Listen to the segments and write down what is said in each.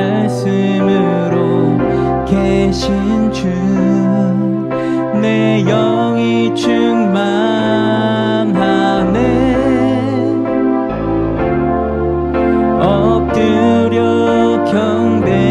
말씀으로 계신 주 내 영이 충만하네 엎드려 경배하네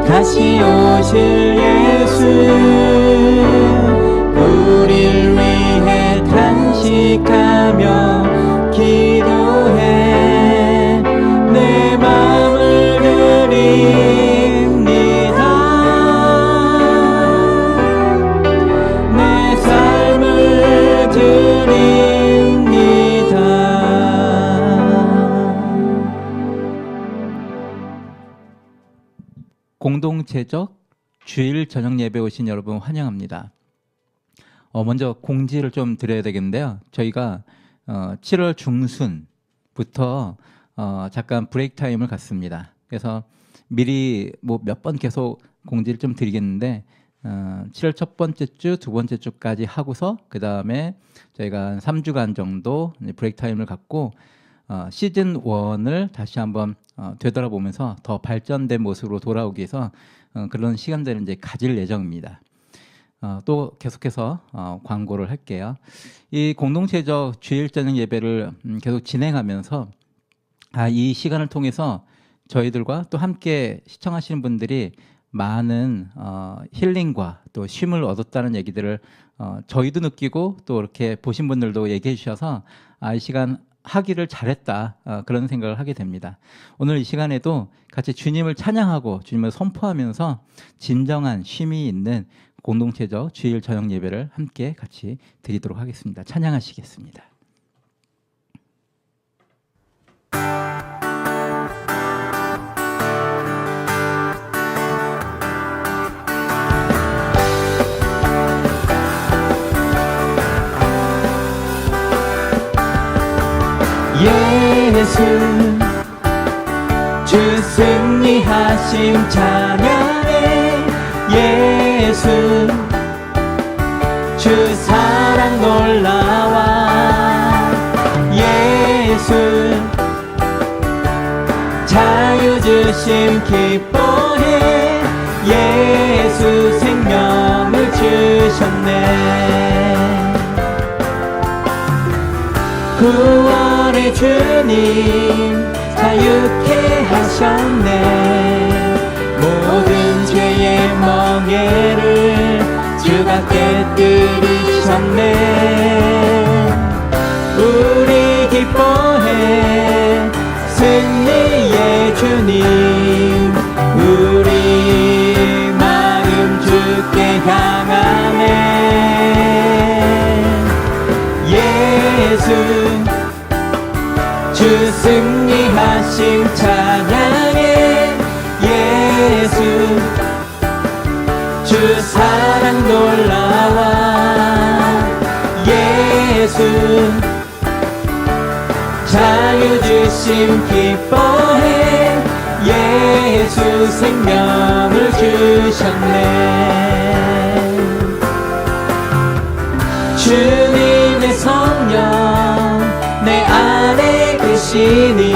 다시 오실 예수 우릴 위해 탄식하며 기도해 내 마음을 드립니다 내 삶을 드립니다 공동체적 주일 저녁 예배 오신 여러분 환영합니다. 먼저 공지를 좀 드려야 되겠는데요. 저희가 7월 중순부터 잠깐 브레이크 타임을 갖습니다. 그래서 미리 뭐 몇 번 계속 공지를 좀 드리겠는데 7월 첫 번째 주, 두 번째 주까지 하고서 그 다음에 저희가 한 3주간 정도 브레이크 타임을 갖고 시즌 1을 다시 한번 되돌아보면서 더 발전된 모습으로 돌아오기 위해서 그런 시간들을 이제 가질 예정입니다. 또 계속해서 광고를 할게요. 이 공동체적 주일 저녁 예배를 계속 진행하면서 이 시간을 통해서 저희들과 또 함께 시청하시는 분들이 많은 힐링과 또 쉼을 얻었다는 얘기들을 저희도 느끼고 또 이렇게 보신 분들도 얘기해 주셔서 이 시간 하기를 잘했다 그런 생각을 하게 됩니다. 오늘 이 시간에도 같이 주님을 찬양하고 주님을 선포하면서 진정한 쉼이 있는 공동체적 주일 저녁 예배를 함께 같이 드리도록 하겠습니다. 찬양하시겠습니다. 예수 주 승리하심 찬양해 예수 주 사랑 놀라와 예수 자유 주심 기뻐해 예수 생명을 주셨네 구원의 주님 자유케 하셨네 모든 죄의 멍에를 주가 깨뜨리셨네 우리 기뻐해 승리의 주님 우리 마음 주께 향하네 예수 주 승리하심 찬양해 예수 주 사랑 놀라와 예수 자유 주심 기뻐해 예수 생명을 주셨네 주님의 성령 내 안에 계시니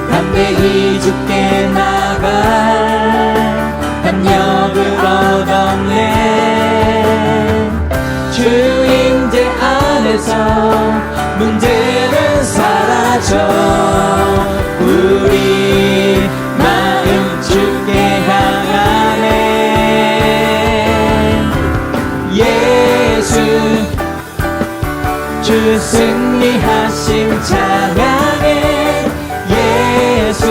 담대히 주께 나갈 담력을 얻었네 주 임재 안에서 문제는 사라져 우리 마음 주께 향하네 예수 주 승리하심 찬양해 예수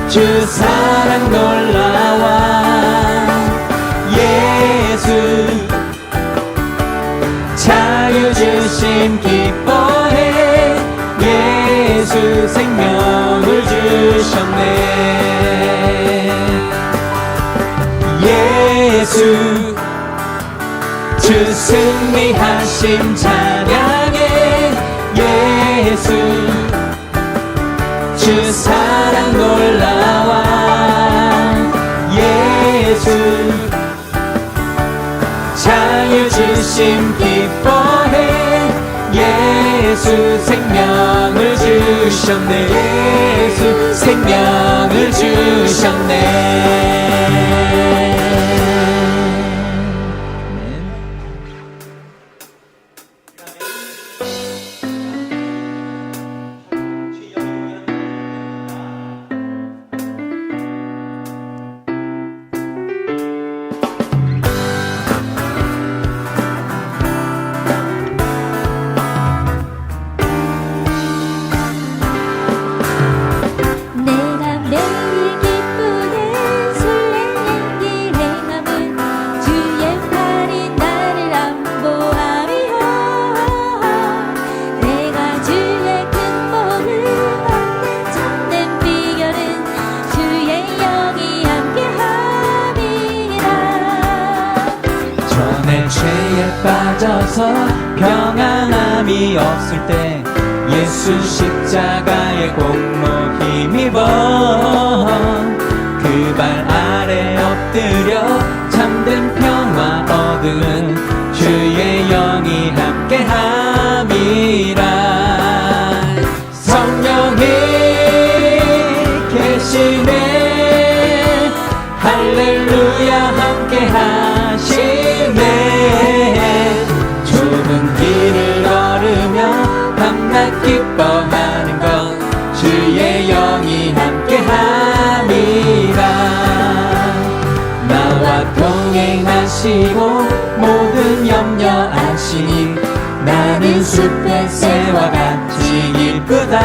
주 사랑 놀라와 예수 주심 기뻐해 예수 생명을 주셨네. 예수 주 승리하심 찬양해 예수 주 사랑 놀라워 예수 자유 주심 기뻐해 예수 생명을 주셨네. 예수 생명을 주셨네. 빠져서 평안함이 없을 때 예수 십자가의 공로 힘입어 그 발 아래 엎드려 참된 평화 얻은 주의 영이 함께함이라. 성령이 계시네 할렐루야 함께하시네. 좁은 길을 걸으며 밤낮 기뻐하는 것 주의 영이 함께함이라. 나와 동행하시고 모든 염려 아시니 나는 숲의 새와 같이 기쁘다.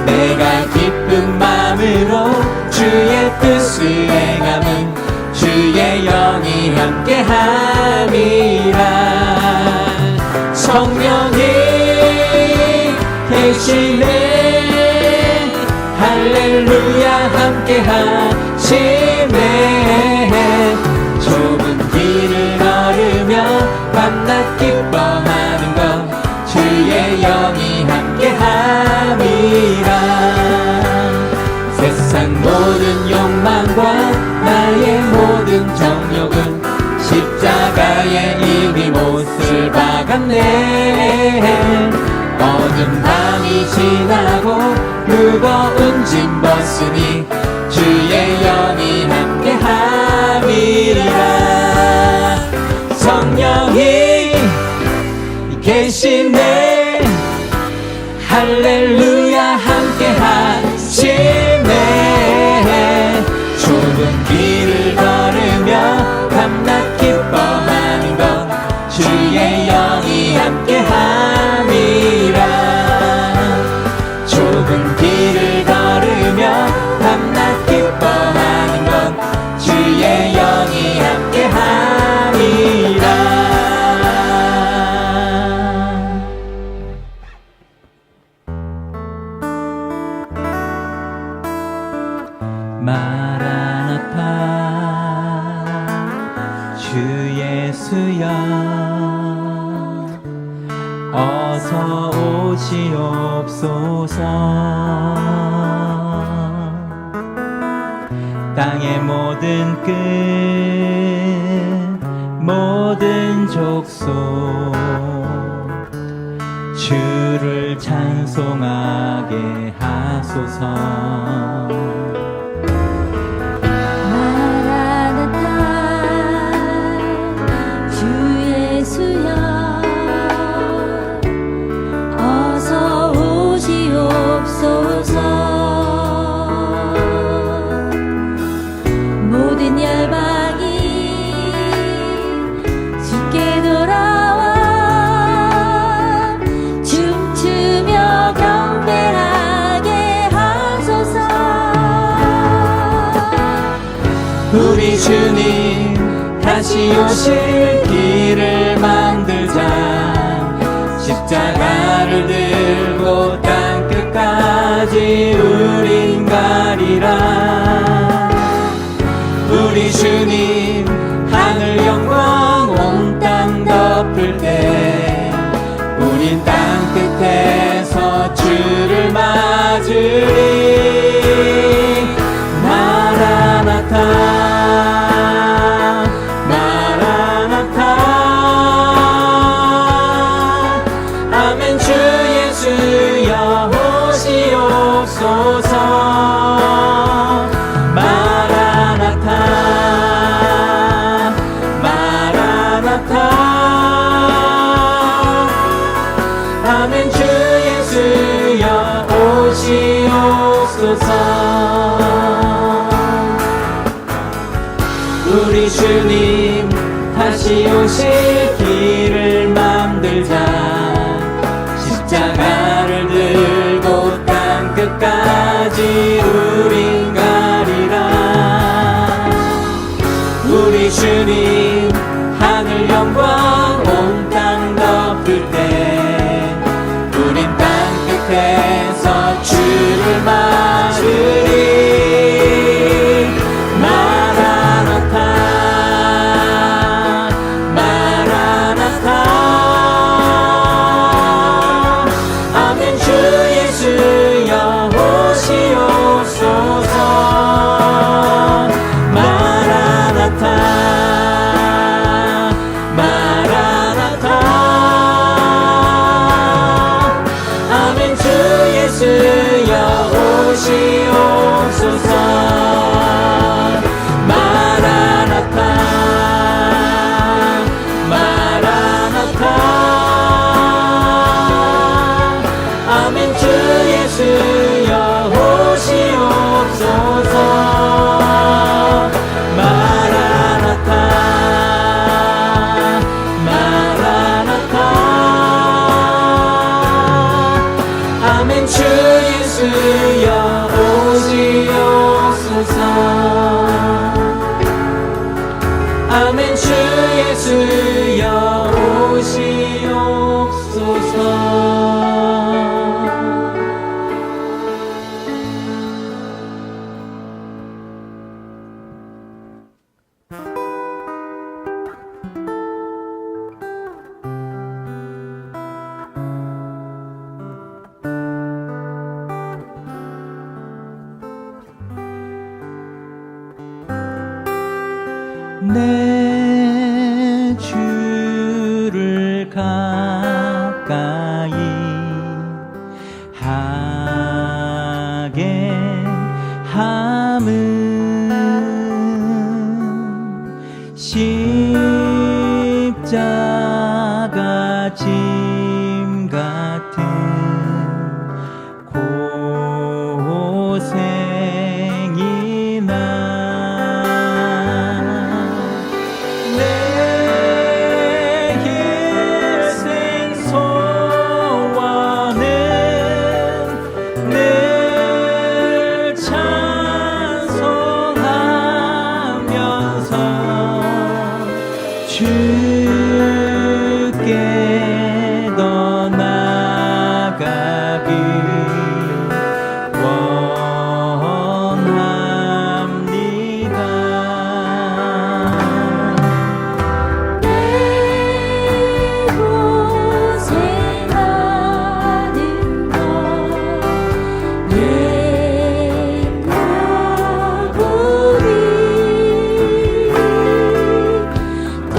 내가 기쁜 마음으로 주의 뜻을 행함은 주의 영이 함께함이라. 성령이 계시네 할렐루야 함께하시네. 좁은 길을 걸으며 밤낮 기뻐하는 것 주의 영이 함께함이라. 세상 모든 욕망과 나의 모든 정욕은 십자가에 이미 못을 박았네. 어두운 밤이 지나고 무거운 짐 벗으니 주의 영이 함께함이라. 성령이 계시네 할렐루야 함께하시네. 좁은 길을 걸으며 밤낮 기뻐하는 것 주의 영이 함께함이라. 좁은 길을 걸으며 밤낮 기뻐하는 것 주의 영이 함께함이라. 마라나타 주 예수여 어서 오시옵소서. 땅의 모든 끝 모든 족속 주를 찬송하게 하소서. 모든 열방이 주께 돌아와 춤추며 경배하게 하소서. 우리 주님 다시 오실 길을 만들자. 십자가를 들고 땅끝까지 우린 가리라. 우리 주님 하늘 영광 온 땅 덮을 때 우린 땅끝에서 주를 맞으리. 마라나타 마라나타. 아멘. 주 예수여 오시옵소서. 마라나타 마라나타. 아멘. 주 예수여 오시옵소서. 우리 주님 다시 오실 길을 만들자. 십자가를 들고 땅끝까지 우린 가리라. 우리 주님 하늘 영광 온 땅 덮을 때 우린 땅끝에서 주를 맞으리. 마라나타 마라나타. 아멘. 주 예수여 오시옵소서. 마라나타 마라나타. 아멘. 주 예수여 오시옵소서. 마라나타 마라나타. 아멘. 주 예수여 오시옵소서. 마라나타 마라나타. 아멘. 주 예수여 오시옵소서. 아멘. 주 예수여 오시옵소서. 내 주를 가까이 하게 함은 십자가 짐 같은 고생이나 주께 더 나아가기 원합니다. 내 고생하는 것 옛날보리 더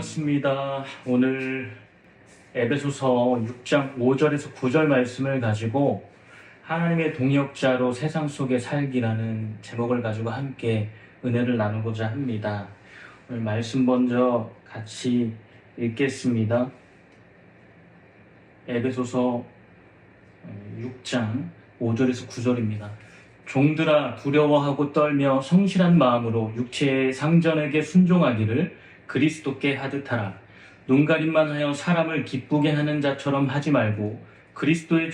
반갑습니다. 오늘 에베소서 6장 5절에서 9절 말씀을 가지고 하나님의 동역자로 세상 속에 살기라는 제목을 가지고 함께 은혜를 나누고자 합니다. 오늘 말씀 먼저 같이 읽겠습니다. 에베소서 6장 5절에서 9절입니다. 종들아 두려워하고 떨며 성실한 마음으로 육체의 상전에게 순종하기를 그리스도께 하듯 하라. 눈가림만 하여 사람을 기쁘게 하는 자처럼 하지 말고 그리스도의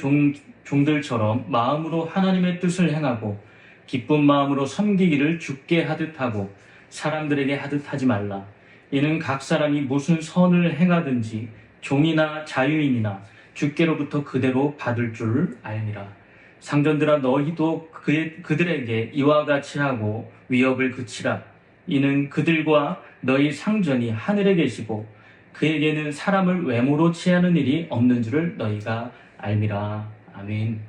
종들처럼 마음으로 하나님의 뜻을 행하고 기쁜 마음으로 섬기기를 주께 하듯 하고 사람들에게 하듯 하지 말라. 이는 각 사람이 무슨 선을 행하든지 종이나 자유인이나 주께로부터 그대로 받을 줄 알미라. 상전들아 너희도 그들에게 이와 같이 하고 위협을 그치라. 이는 그들과 너희 상전이 하늘에 계시고 그에게는 사람을 외모로 취하는 일이 없는 줄을 너희가 알미라. 아멘.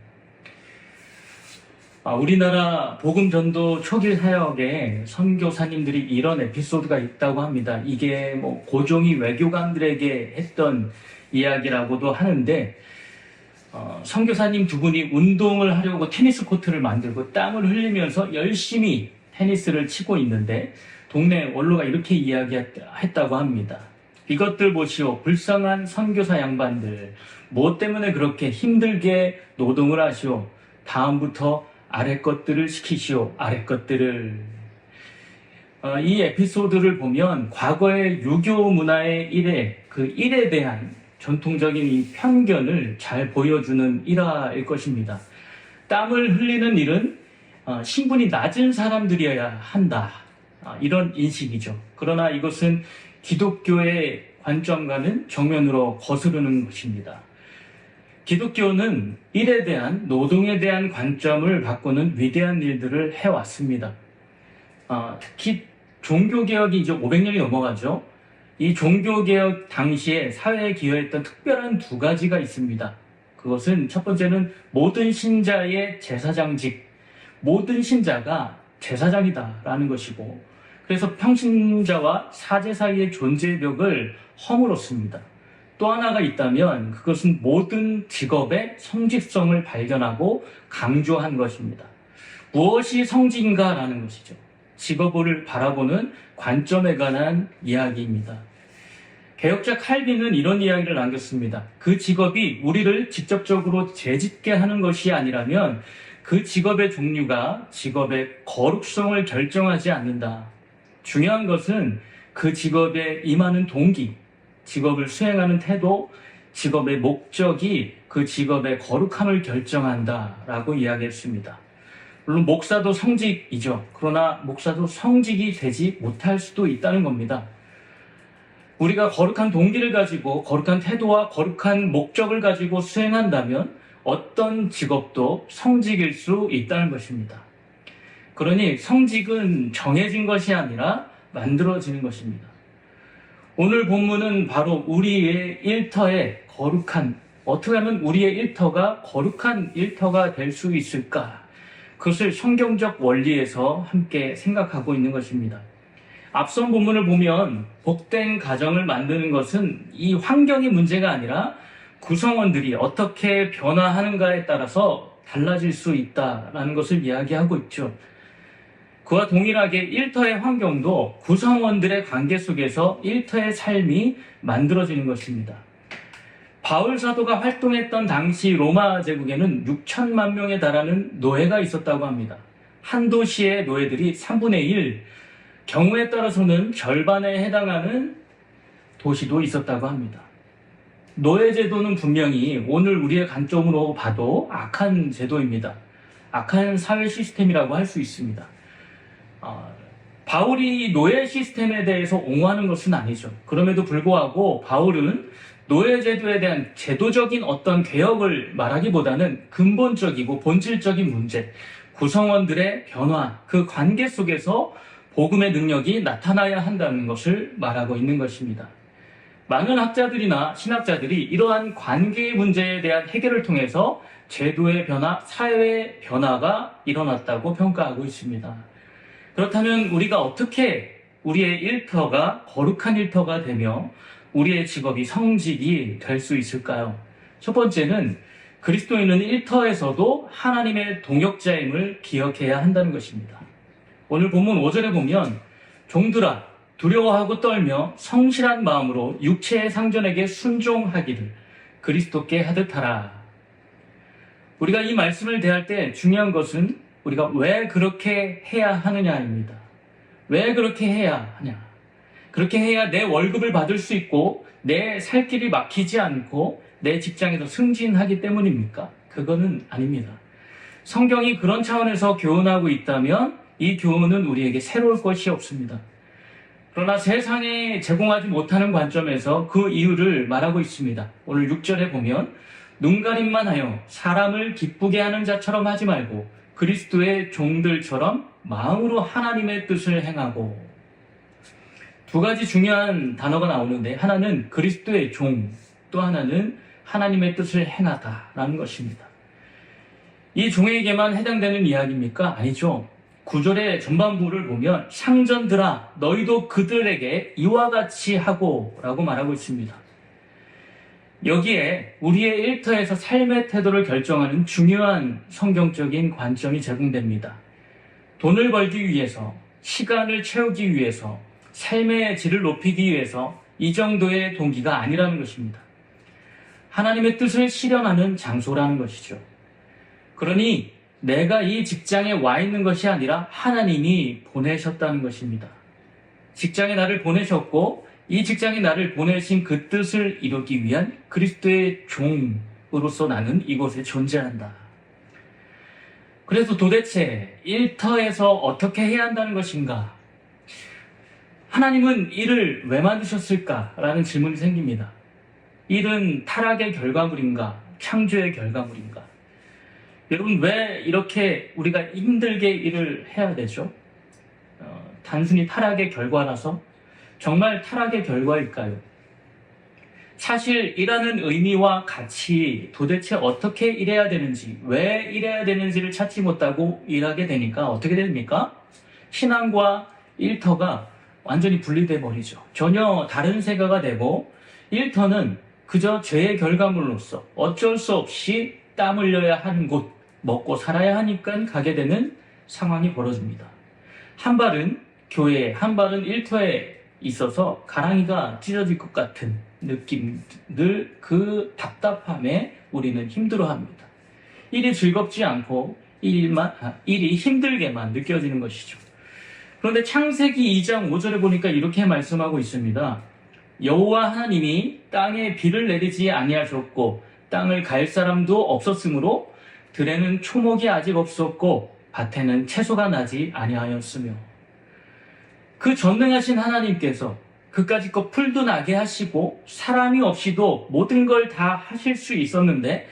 우리나라 복음전도 초기 사역에 선교사님들이 이런 에피소드가 있다고 합니다. 이게 고종이 외교관들에게 했던 이야기라고도 하는데, 선교사님 두 분이 운동을 하려고 테니스 코트를 만들고 땀을 흘리면서 열심히 테니스를 치고 있는데 동네 원로가 이렇게 이야기했다고 합니다. 이것들 보시오. 불쌍한 선교사 양반들. 뭐 때문에 그렇게 힘들게 노동을 하시오. 다음부터 아래 것들을 시키시오. 아래 것들을. 이 에피소드를 보면 과거의 유교 문화의 일에, 그 일에 대한 전통적인 이 편견을 잘 보여주는 일화일 것입니다. 땀을 흘리는 일은 신분이 낮은 사람들이어야 한다. 이런 인식이죠. 그러나 이것은 기독교의 관점과는 정면으로 거스르는 것입니다. 기독교는 일에 대한, 노동에 대한 관점을 바꾸는 위대한 일들을 해왔습니다. 특히 종교개혁이 이제 500년이 넘어가죠. 이 종교개혁 당시에 사회에 기여했던 특별한 두 가지가 있습니다. 그것은 첫 번째는 모든 신자의 제사장직, 모든 신자가 제사장이다라는 것이고, 그래서 평신자와 사제 사이의 존재의 벽을 허물었습니다. 또 하나가 있다면 그것은 모든 직업의 성직성을 발견하고 강조한 것입니다. 무엇이 성직인가라는 것이죠. 직업을 바라보는 관점에 관한 이야기입니다. 개혁자 칼빈은 이런 이야기를 남겼습니다. 그 직업이 우리를 직접적으로 재짓게 하는 것이 아니라면 그 직업의 종류가 직업의 거룩성을 결정하지 않는다. 중요한 것은 그 직업에 임하는 동기, 직업을 수행하는 태도, 직업의 목적이 그 직업의 거룩함을 결정한다라고 이야기했습니다. 물론 목사도 성직이죠. 그러나 목사도 성직이 되지 못할 수도 있다는 겁니다. 우리가 거룩한 동기를 가지고 거룩한 태도와 거룩한 목적을 가지고 수행한다면 어떤 직업도 성직일 수 있다는 것입니다. 그러니 성직은 정해진 것이 아니라 만들어지는 것입니다. 오늘 본문은 바로 우리의 일터에 어떻게 하면 우리의 일터가 거룩한 일터가 될 수 있을까? 그것을 성경적 원리에서 함께 생각하고 있는 것입니다. 앞선 본문을 보면 복된 가정을 만드는 것은 이 환경의 문제가 아니라 구성원들이 어떻게 변화하는가에 따라서 달라질 수 있다라는 것을 이야기하고 있죠. 그와 동일하게 일터의 환경도 구성원들의 관계 속에서 일터의 삶이 만들어지는 것입니다. 바울 사도가 활동했던 당시 로마 제국에는 6천만 명에 달하는 노예가 있었다고 합니다. 한 도시의 노예들이 3분의 1, 경우에 따라서는 절반에 해당하는 도시도 있었다고 합니다. 노예 제도는 분명히 오늘 우리의 관점으로 봐도 악한 제도입니다. 악한 사회 시스템이라고 할 수 있습니다. 바울이 노예 시스템에 대해서 옹호하는 것은 아니죠. 그럼에도 불구하고 바울은 노예 제도에 대한 제도적인 어떤 개혁을 말하기보다는 근본적이고 본질적인 문제, 구성원들의 변화, 그 관계 속에서 복음의 능력이 나타나야 한다는 것을 말하고 있는 것입니다. 많은 학자들이나 신학자들이 이러한 관계의 문제에 대한 해결을 통해서 제도의 변화, 사회의 변화가 일어났다고 평가하고 있습니다. 그렇다면 우리가 어떻게 우리의 일터가 거룩한 일터가 되며 우리의 직업이 성직이 될 수 있을까요? 첫 번째는 그리스도인은 일터에서도 하나님의 동역자임을 기억해야 한다는 것입니다. 오늘 본문 5절에 보면 종들아 두려워하고 떨며 성실한 마음으로 육체의 상전에게 순종하기를 그리스도께 하듯 하라. 우리가 이 말씀을 대할 때 중요한 것은 우리가 왜 그렇게 해야 하느냐입니다. 왜 그렇게 해야 하냐? 그렇게 해야 내 월급을 받을 수 있고 내 살 길이 막히지 않고 내 직장에서 승진하기 때문입니까? 그거는 아닙니다. 성경이 그런 차원에서 교훈하고 있다면 이 교훈은 우리에게 새로울 것이 없습니다. 그러나 세상에 제공하지 못하는 관점에서 그 이유를 말하고 있습니다. 오늘 6절에 보면 눈가림만 하여 사람을 기쁘게 하는 자처럼 하지 말고 그리스도의 종들처럼 마음으로 하나님의 뜻을 행하고. 두 가지 중요한 단어가 나오는데 하나는 그리스도의 종, 또 하나는 하나님의 뜻을 행하다라는 것입니다. 이 종에게만 해당되는 이야기입니까? 아니죠. 9절의 전반부를 보면 상전들아 너희도 그들에게 이와 같이 하고 라고 말하고 있습니다. 여기에 우리의 일터에서 삶의 태도를 결정하는 중요한 성경적인 관점이 제공됩니다. 돈을 벌기 위해서, 시간을 채우기 위해서, 삶의 질을 높이기 위해서 이 정도의 동기가 아니라는 것입니다. 하나님의 뜻을 실현하는 장소라는 것이죠. 그러니 내가 이 직장에 와 있는 것이 아니라 하나님이 보내셨다는 것입니다. 직장에 나를 보내셨고 이 직장에 나를 보내신 그 뜻을 이루기 위한 그리스도의 종으로서 나는 이곳에 존재한다. 그래서 도대체 일터에서 어떻게 해야 한다는 것인가? 하나님은 일을 왜 만드셨을까라는 질문이 생깁니다. 일은 타락의 결과물인가? 창조의 결과물인가? 여러분, 왜 이렇게 우리가 힘들게 일을 해야 되죠? 단순히 타락의 결과라서? 정말 타락의 결과일까요? 사실 일하는 의미와 가치, 도대체 어떻게 일해야 되는지, 왜 일해야 되는지를 찾지 못하고 일하게 되니까 어떻게 됩니까? 신앙과 일터가 완전히 분리돼 버리죠. 전혀 다른 세계가 되고 일터는 그저 죄의 결과물로서 어쩔 수 없이 땀 흘려야 하는 곳, 먹고 살아야 하니까 가게 되는 상황이 벌어집니다. 한 발은 교회에, 한 발은 일터에 있어서 가랑이가 찢어질 것 같은 느낌, 늘 그 답답함에 우리는 힘들어합니다. 일이 즐겁지 않고 일이 힘들게만 느껴지는 것이죠. 그런데 창세기 2장 5절에 보니까 이렇게 말씀하고 있습니다. 여호와 하나님이 땅에 비를 내리지 아니하셨고 땅을 갈 사람도 없었으므로 들에는 초목이 아직 없었고 밭에는 채소가 나지 아니하였으며. 그 전능하신 하나님께서 그까짓 풀도 나게 하시고 사람이 없이도 모든 걸 다 하실 수 있었는데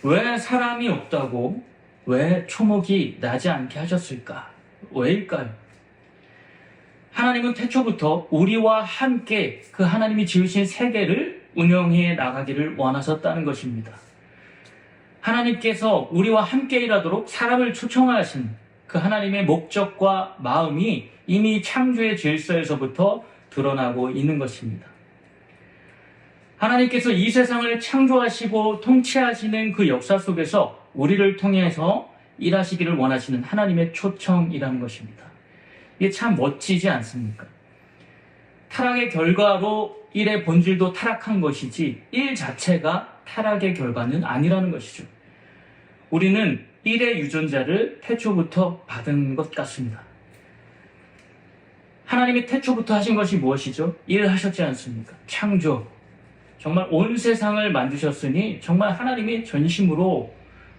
왜 사람이 없다고, 왜 초목이 나지 않게 하셨을까? 왜일까요? 하나님은 태초부터 우리와 함께 그 하나님이 지으신 세계를 운영해 나가기를 원하셨다는 것입니다. 하나님께서 우리와 함께 일하도록 사람을 초청하신 그 하나님의 목적과 마음이 이미 창조의 질서에서부터 드러나고 있는 것입니다. 하나님께서 이 세상을 창조하시고 통치하시는 그 역사 속에서 우리를 통해서 일하시기를 원하시는 하나님의 초청이라는 것입니다. 이게 참 멋지지 않습니까? 타락의 결과로 일의 본질도 타락한 것이지 일 자체가 타락의 결과는 아니라는 것이죠. 우리는 일의 유전자를 태초부터 받은 것 같습니다. 하나님이 태초부터 하신 것이 무엇이죠? 일을 하셨지 않습니까? 창조. 정말 온 세상을 만드셨으니 정말 하나님이 전심으로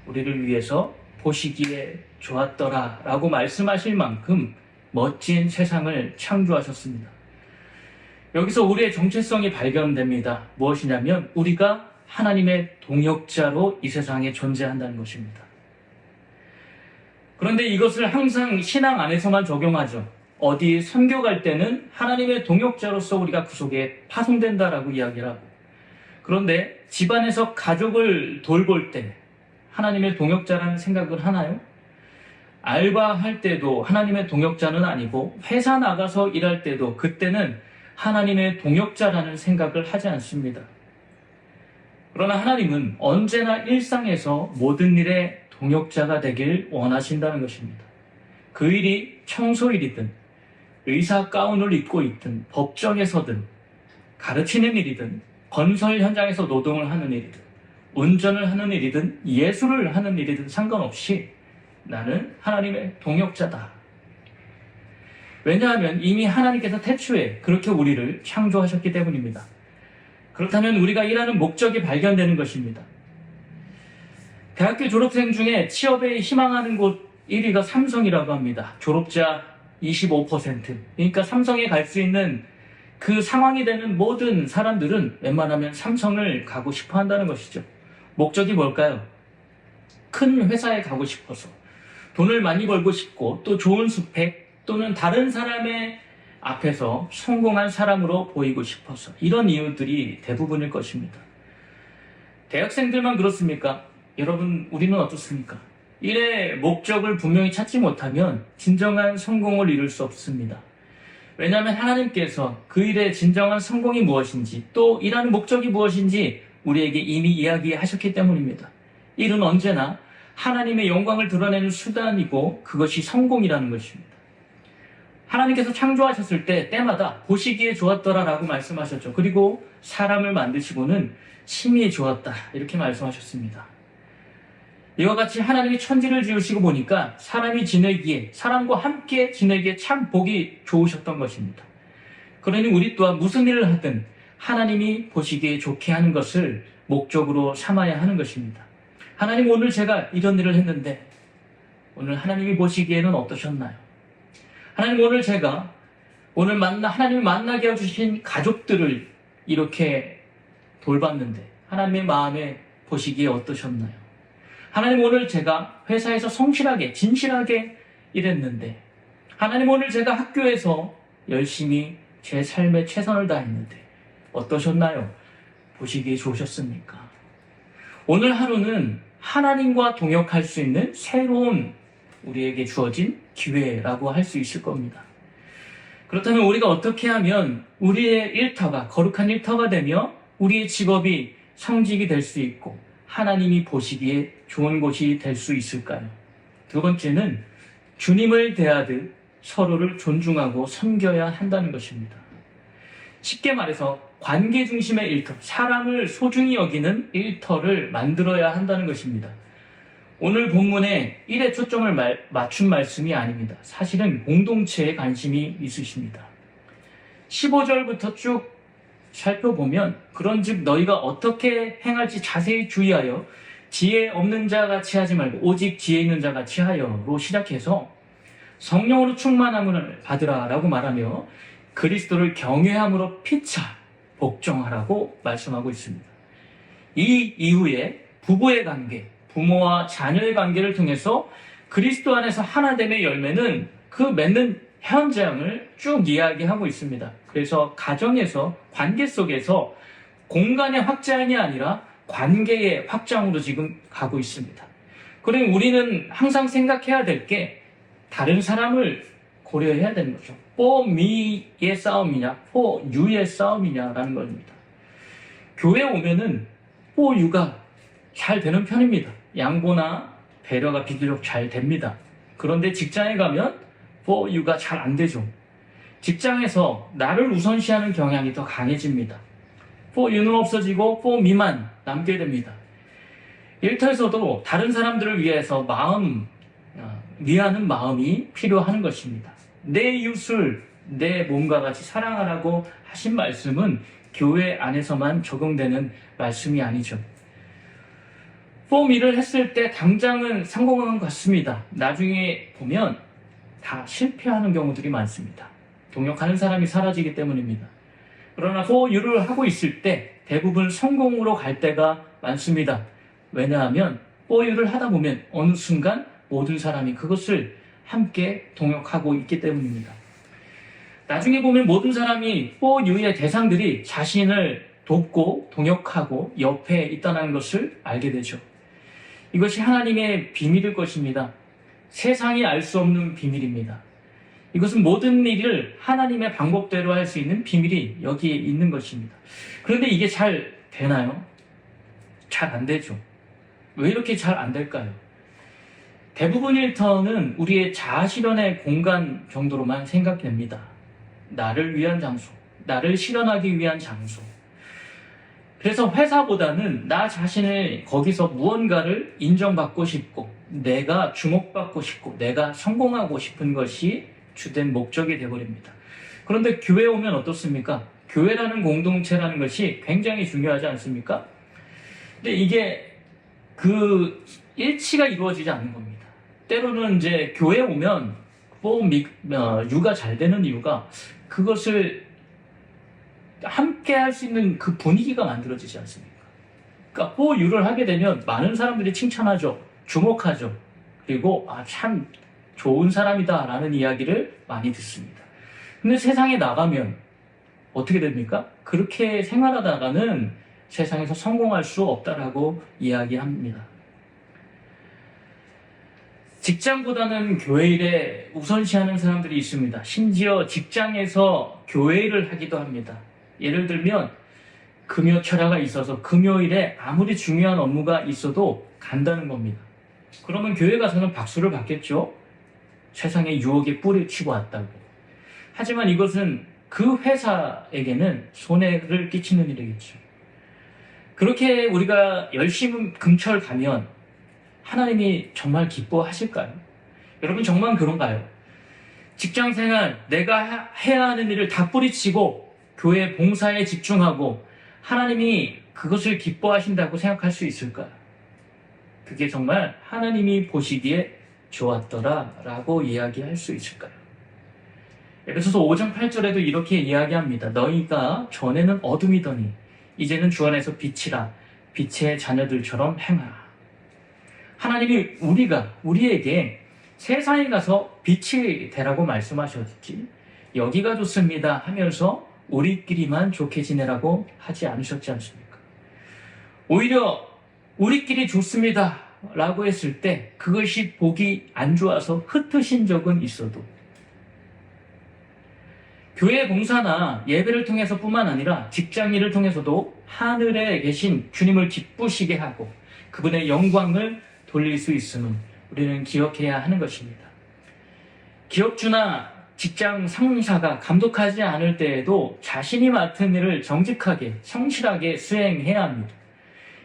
우리를 위해서 보시기에 좋았더라 라고 말씀하실 만큼 멋진 세상을 창조하셨습니다. 여기서 우리의 정체성이 발견됩니다. 무엇이냐면 우리가 하나님의 동역자로 이 세상에 존재한다는 것입니다. 그런데 이것을 항상 신앙 안에서만 적용하죠. 어디 선교 갈 때는 하나님의 동역자로서 우리가 그 속에 파송된다라고 이야기를 하고, 그런데 집안에서 가족을 돌볼 때 하나님의 동역자라는 생각을 하나요? 알바할 때도 하나님의 동역자는 아니고 회사 나가서 일할 때도 그때는 하나님의 동역자라는 생각을 하지 않습니다. 그러나 하나님은 언제나 일상에서 모든 일의 동역자가 되길 원하신다는 것입니다. 그 일이 청소일이든 의사 가운을 입고 있든 법정에서든 가르치는 일이든 건설 현장에서 노동을 하는 일이든 운전을 하는 일이든 예술을 하는 일이든 상관없이 나는 하나님의 동역자다. 왜냐하면 이미 하나님께서 태초에 그렇게 우리를 창조하셨기 때문입니다. 그렇다면 우리가 일하는 목적이 발견되는 것입니다. 대학교 졸업생 중에 취업에 희망하는 곳 1위가 삼성이라고 합니다. 졸업자 25%. 그러니까 삼성에 갈 수 있는 그 상황이 되는 모든 사람들은 웬만하면 삼성을 가고 싶어 한다는 것이죠. 목적이 뭘까요? 큰 회사에 가고 싶어서 돈을 많이 벌고 싶고 또 좋은 스펙 또는 다른 사람의 앞에서 성공한 사람으로 보이고 싶어서 이런 이유들이 대부분일 것입니다. 대학생들만 그렇습니까? 여러분, 우리는 어떻습니까? 일의 목적을 분명히 찾지 못하면 진정한 성공을 이룰 수 없습니다. 왜냐하면 하나님께서 그 일의 진정한 성공이 무엇인지 또 일하는 목적이 무엇인지 우리에게 이미 이야기하셨기 때문입니다. 일은 언제나 하나님의 영광을 드러내는 수단이고 그것이 성공이라는 것입니다. 하나님께서 창조하셨을 때 때마다 보시기에 좋았더라라고 말씀하셨죠. 그리고 사람을 만드시고는 심히 좋았다 이렇게 말씀하셨습니다. 이와 같이 하나님이 천지를 지으시고 보니까 사람이 지내기에 사람과 함께 지내기에 참 보기 좋으셨던 것입니다. 그러니 우리 또한 무슨 일을 하든 하나님이 보시기에 좋게 하는 것을 목적으로 삼아야 하는 것입니다. 하나님, 오늘 제가 이런 일을 했는데 오늘 하나님이 보시기에는 어떠셨나요? 하나님, 오늘 제가 하나님이 만나게 해주신 가족들을 이렇게 돌봤는데 하나님의 마음에 보시기에 어떠셨나요? 하나님, 오늘 제가 회사에서 성실하게 진실하게 일했는데 하나님, 오늘 제가 학교에서 열심히 제 삶에 최선을 다했는데 어떠셨나요? 보시기에 좋으셨습니까? 오늘 하루는 하나님과 동역할 수 있는 새로운 우리에게 주어진 기회라고 할 수 있을 겁니다. 그렇다면 우리가 어떻게 하면 우리의 일터가 거룩한 일터가 되며 우리의 직업이 성직이 될 수 있고 하나님이 보시기에 좋은 곳이 될 수 있을까요? 두 번째는 주님을 대하듯 서로를 존중하고 섬겨야 한다는 것입니다. 쉽게 말해서 관계 중심의 일터, 사람을 소중히 여기는 일터를 만들어야 한다는 것입니다. 오늘 본문에 일에 초점을 맞춘 말씀이 아닙니다. 사실은 공동체에 관심이 있으십니다. 15절부터 쭉 살펴보면 그런즉 너희가 어떻게 행할지 자세히 주의하여 지혜 없는 자 같이 하지 말고 오직 지혜 있는 자 같이 하여로 시작해서 성령으로 충만함을 받으라 라고 말하며 그리스도를 경외함으로 피차 복종하라고 말씀하고 있습니다. 이 이후에 부부의 관계, 부모와 자녀의 관계를 통해서 그리스도 안에서 하나됨의 열매는 그 맺는 현장을 쭉 이야기하고 있습니다. 그래서 가정에서 관계 속에서 공간의 확장이 아니라 관계의 확장으로 지금 가고 있습니다. 그러니 우리는 항상 생각해야 될 게 다른 사람을 고려해야 되는 거죠. for me의 싸움이냐, for you의 싸움이냐라는 겁니다. 교회 오면은 for you가 잘 되는 편입니다. 양보나 배려가 비교적 잘 됩니다. 그런데 직장에 가면 for you가 잘 안 되죠. 직장에서 나를 우선시하는 경향이 더 강해집니다. for you는 없어지고 for me만 남게 됩니다. 일터에서도 다른 사람들을 위해서 위하는 마음이 필요한 것입니다. 내 이웃을 내 몸과 같이 사랑하라고 하신 말씀은 교회 안에서만 적용되는 말씀이 아니죠. for me를 했을 때 당장은 성공한 것 같습니다. 나중에 보면 다 실패하는 경우들이 많습니다. 동역하는 사람이 사라지기 때문입니다. 그러나 for you를 하고 있을 때 대부분 성공으로 갈 때가 많습니다. 왜냐하면 for you를 하다 보면 어느 순간 모든 사람이 그것을 함께 동역하고 있기 때문입니다. 나중에 보면 모든 사람이 for you의 대상들이 자신을 돕고 동역하고 옆에 있다는 것을 알게 되죠. 이것이 하나님의 비밀일 것입니다. 세상이 알 수 없는 비밀입니다. 이것은 모든 일을 하나님의 방법대로 할 수 있는 비밀이 여기에 있는 것입니다. 그런데 이게 잘 되나요? 잘 안 되죠. 왜 이렇게 잘 안 될까요? 대부분 일터는 우리의 자아실현의 공간 정도로만 생각됩니다. 나를 위한 장소, 나를 실현하기 위한 장소. 그래서 회사보다는 나 자신을 거기서 무언가를 인정받고 싶고, 내가 주목받고 싶고, 내가 성공하고 싶은 것이 주된 목적이 되어버립니다. 그런데 교회에 오면 어떻습니까? 교회라는 공동체라는 것이 굉장히 중요하지 않습니까? 근데 이게 그 일치가 이루어지지 않는 겁니다. 때로는 이제 교회에 오면 유가 잘 되는 이유가 그것을 함께 할 수 있는 그 분위기가 만들어지지 않습니까? 그러니까 포유를 하게 되면 많은 사람들이 칭찬하죠. 주목하죠. 그리고 참 좋은 사람이다 라는 이야기를 많이 듣습니다. 근데 세상에 나가면 어떻게 됩니까? 그렇게 생활하다가는 세상에서 성공할 수 없다라고 이야기합니다. 직장보다는 교회 일에 우선시하는 사람들이 있습니다. 심지어 직장에서 교회 일을 하기도 합니다. 예를 들면 금요철야가 있어서 금요일에 아무리 중요한 업무가 있어도 간다는 겁니다. 그러면 교회 가서는 박수를 받겠죠. 세상의 유혹에 뿌리 치고 왔다고. 하지만 이것은 그 회사에게는 손해를 끼치는 일이겠죠. 그렇게 우리가 열심히 금철 가면 하나님이 정말 기뻐하실까요? 여러분 정말 그런가요? 직장생활 내가 해야 하는 일을 다 뿌리치고 교회 봉사에 집중하고 하나님이 그것을 기뻐하신다고 생각할 수 있을까요? 그게 정말 하나님이 보시기에 좋았더라 라고 이야기할 수 있을까요? 에베소서 5장 8절에도 이렇게 이야기합니다. 너희가 전에는 어둠이더니 이제는 주 안에서 빛이라. 빛의 자녀들처럼 행하라. 하나님이 우리에게 세상에 가서 빛이 되라고 말씀하셨지 여기가 좋습니다 하면서 우리끼리만 좋게 지내라고 하지 않으셨지 않습니까? 오히려 우리끼리 좋습니다 라고 했을 때 그것이 보기 안 좋아서 흩으신 적은 있어도 교회 봉사나 예배를 통해서뿐만 아니라 직장일을 통해서도 하늘에 계신 주님을 기쁘시게 하고 그분의 영광을 돌릴 수 있음을 우리는 기억해야 하는 것입니다. 기업주나 직장 상사가 감독하지 않을 때에도 자신이 맡은 일을 정직하게 성실하게 수행해야 합니다.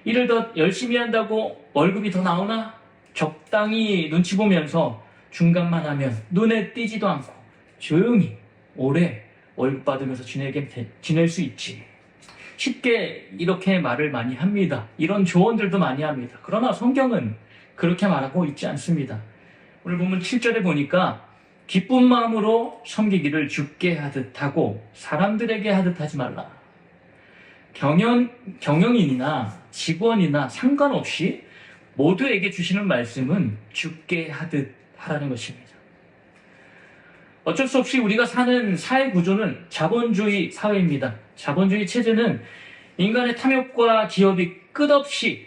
일을 더 열심히 한다고 월급이 더 나오나? 적당히 눈치 보면서 중간만 하면 눈에 띄지도 않고 조용히 오래 월급 받으면서 지낼 수 있지. 쉽게 이렇게 말을 많이 합니다. 이런 조언들도 많이 합니다. 그러나 성경은 그렇게 말하고 있지 않습니다. 오늘 보면 7절에 보니까 기쁜 마음으로 섬기기를 주께 하듯 하고 사람들에게 하듯 하지 말라. 경영인이나 직원이나 상관없이 모두에게 주시는 말씀은 주께 하듯 하라는 것입니다. 어쩔 수 없이 우리가 사는 사회 구조는 자본주의 사회입니다. 자본주의 체제는 인간의 탐욕과 기업이 끝없이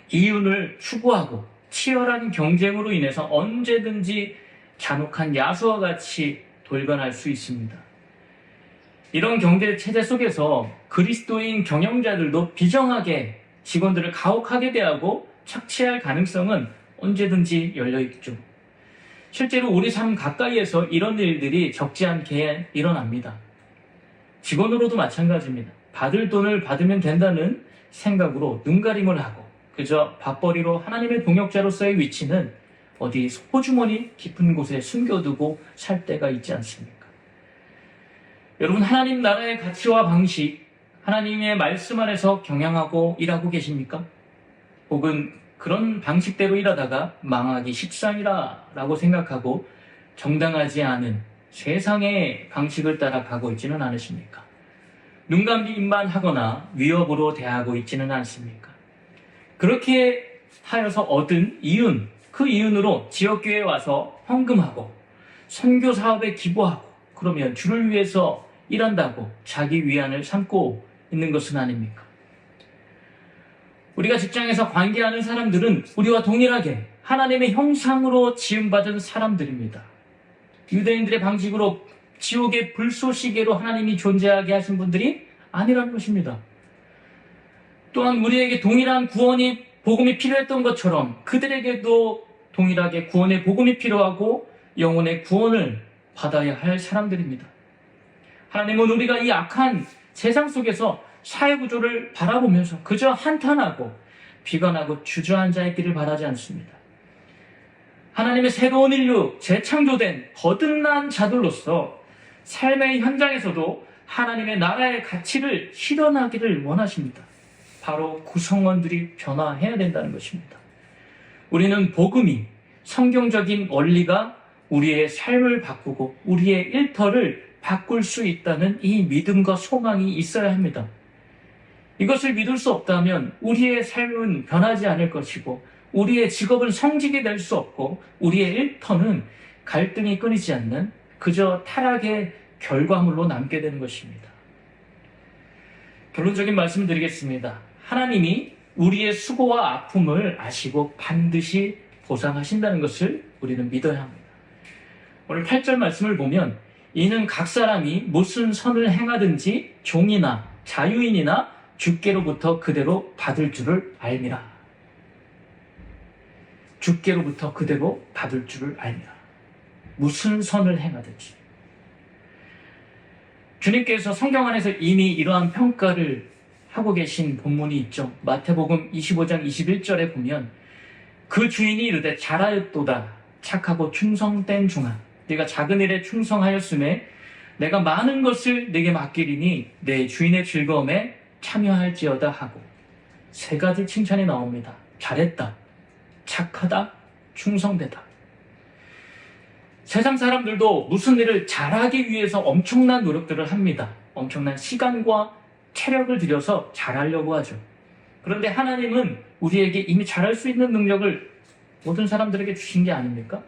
이윤을 추구하고 치열한 경쟁으로 인해서 언제든지 잔혹한 야수와 같이 돌변할 수 있습니다. 이런 경제 체제 속에서 그리스도인 경영자들도 비정하게 직원들을 가혹하게 대하고 착취할 가능성은 언제든지 열려있죠. 실제로 우리 삶 가까이에서 이런 일들이 적지 않게 일어납니다. 직원으로도 마찬가지입니다. 받을 돈을 받으면 된다는 생각으로 눈가림을 하고 그저 밥벌이로 하나님의 동역자로서의 위치는 어디 호주머니 깊은 곳에 숨겨두고 살 때가 있지 않습니까? 여러분 하나님 나라의 가치와 방식, 하나님의 말씀 안에서 경영하고 일하고 계십니까? 혹은 그런 방식대로 일하다가 망하기 십상이라 라고 생각하고 정당하지 않은 세상의 방식을 따라가고 있지는 않으십니까? 눈감기만 하거나 위협으로 대하고 있지는 않습니까? 그렇게 하여서 얻은 이윤, 그 이윤으로 지역교회에 와서 헌금하고 선교 사업에 기부하고 그러면 주를 위해서 일한다고 자기 위안을 삼고 있는 것은 아닙니까? 우리가 직장에서 관계하는 사람들은 우리와 동일하게 하나님의 형상으로 지음받은 사람들입니다. 유대인들의 방식으로 지옥의 불쏘시개로 하나님이 존재하게 하신 분들이 아니라는 것입니다. 또한 우리에게 동일한 구원이 복음이 필요했던 것처럼 그들에게도 동일하게 구원의 복음이 필요하고 영혼의 구원을 받아야 할 사람들입니다. 하나님은 우리가 이 악한 세상 속에서 사회구조를 바라보면서 그저 한탄하고 비관하고 주저앉아 있기를 바라지 않습니다. 하나님의 새로운 인류, 재창조된 거듭난 자들로서 삶의 현장에서도 하나님의 나라의 가치를 실현하기를 원하십니다. 바로 구성원들이 변화해야 된다는 것입니다. 우리는 복음이, 성경적인 원리가 우리의 삶을 바꾸고 우리의 일터를 바꿀 수 있다는 이 믿음과 소망이 있어야 합니다. 이것을 믿을 수 없다면 우리의 삶은 변하지 않을 것이고 우리의 직업은 성직이 될 수 없고 우리의 일터는 갈등이 끊이지 않는 그저 타락의 결과물로 남게 되는 것입니다. 결론적인 말씀을 드리겠습니다. 하나님이 우리의 수고와 아픔을 아시고 반드시 보상하신다는 것을 우리는 믿어야 합니다. 오늘 8절 말씀을 보면 이는 각 사람이 무슨 선을 행하든지 종이나 자유인이나 주께로부터 그대로 받을 줄을 알미라. 주께로부터 그대로 받을 줄을 알미라. 무슨 선을 행하든지. 주님께서 성경 안에서 이미 이러한 평가를 하고 계신 본문이 있죠. 마태복음 25장 21절에 보면 그 주인이 이르되 잘하였도다 착하고 충성된 종아 네가 작은 일에 충성하였음에 내가 많은 것을 네게 맡기리니 내 주인의 즐거움에 참여할지어다 하고 세 가지 칭찬이 나옵니다. 잘했다, 착하다, 충성되다. 세상 사람들도 무슨 일을 잘하기 위해서 엄청난 노력들을 합니다. 엄청난 시간과 체력을 들여서 잘하려고 하죠. 그런데 하나님은 우리에게 이미 잘할 수 있는 능력을 모든 사람들에게 주신 게 아닙니까?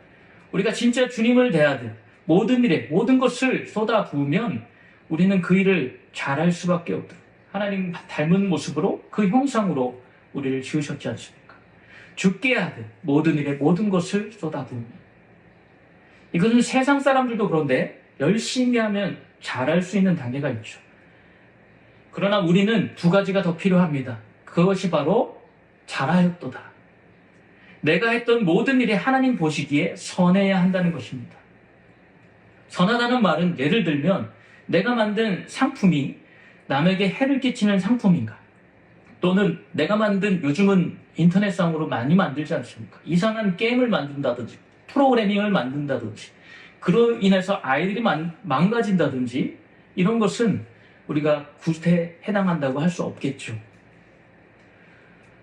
우리가 진짜 주님을 대하듯 모든 일에 모든 것을 쏟아부으면 우리는 그 일을 잘할 수밖에 없도록 하나님 닮은 모습으로 그 형상으로 우리를 지으셨지 않습니까? 죽게 하듯 모든 일에 모든 것을 쏟아부으면 이것은 세상 사람들도 그런데 열심히 하면 잘할 수 있는 단계가 있죠. 그러나 우리는 두 가지가 더 필요합니다. 그것이 바로 잘하였도다. 내가 했던 모든 일이 하나님 보시기에 선해야 한다는 것입니다. 선하다는 말은 예를 들면 내가 만든 상품이 남에게 해를 끼치는 상품인가? 또는 내가 만든 요즘은 인터넷상으로 많이 만들지 않습니까? 이상한 게임을 만든다든지 프로그래밍을 만든다든지 그로 인해서 아이들이 망가진다든지 이런 것은 우리가 구태에 해당한다고 할 수 없겠죠.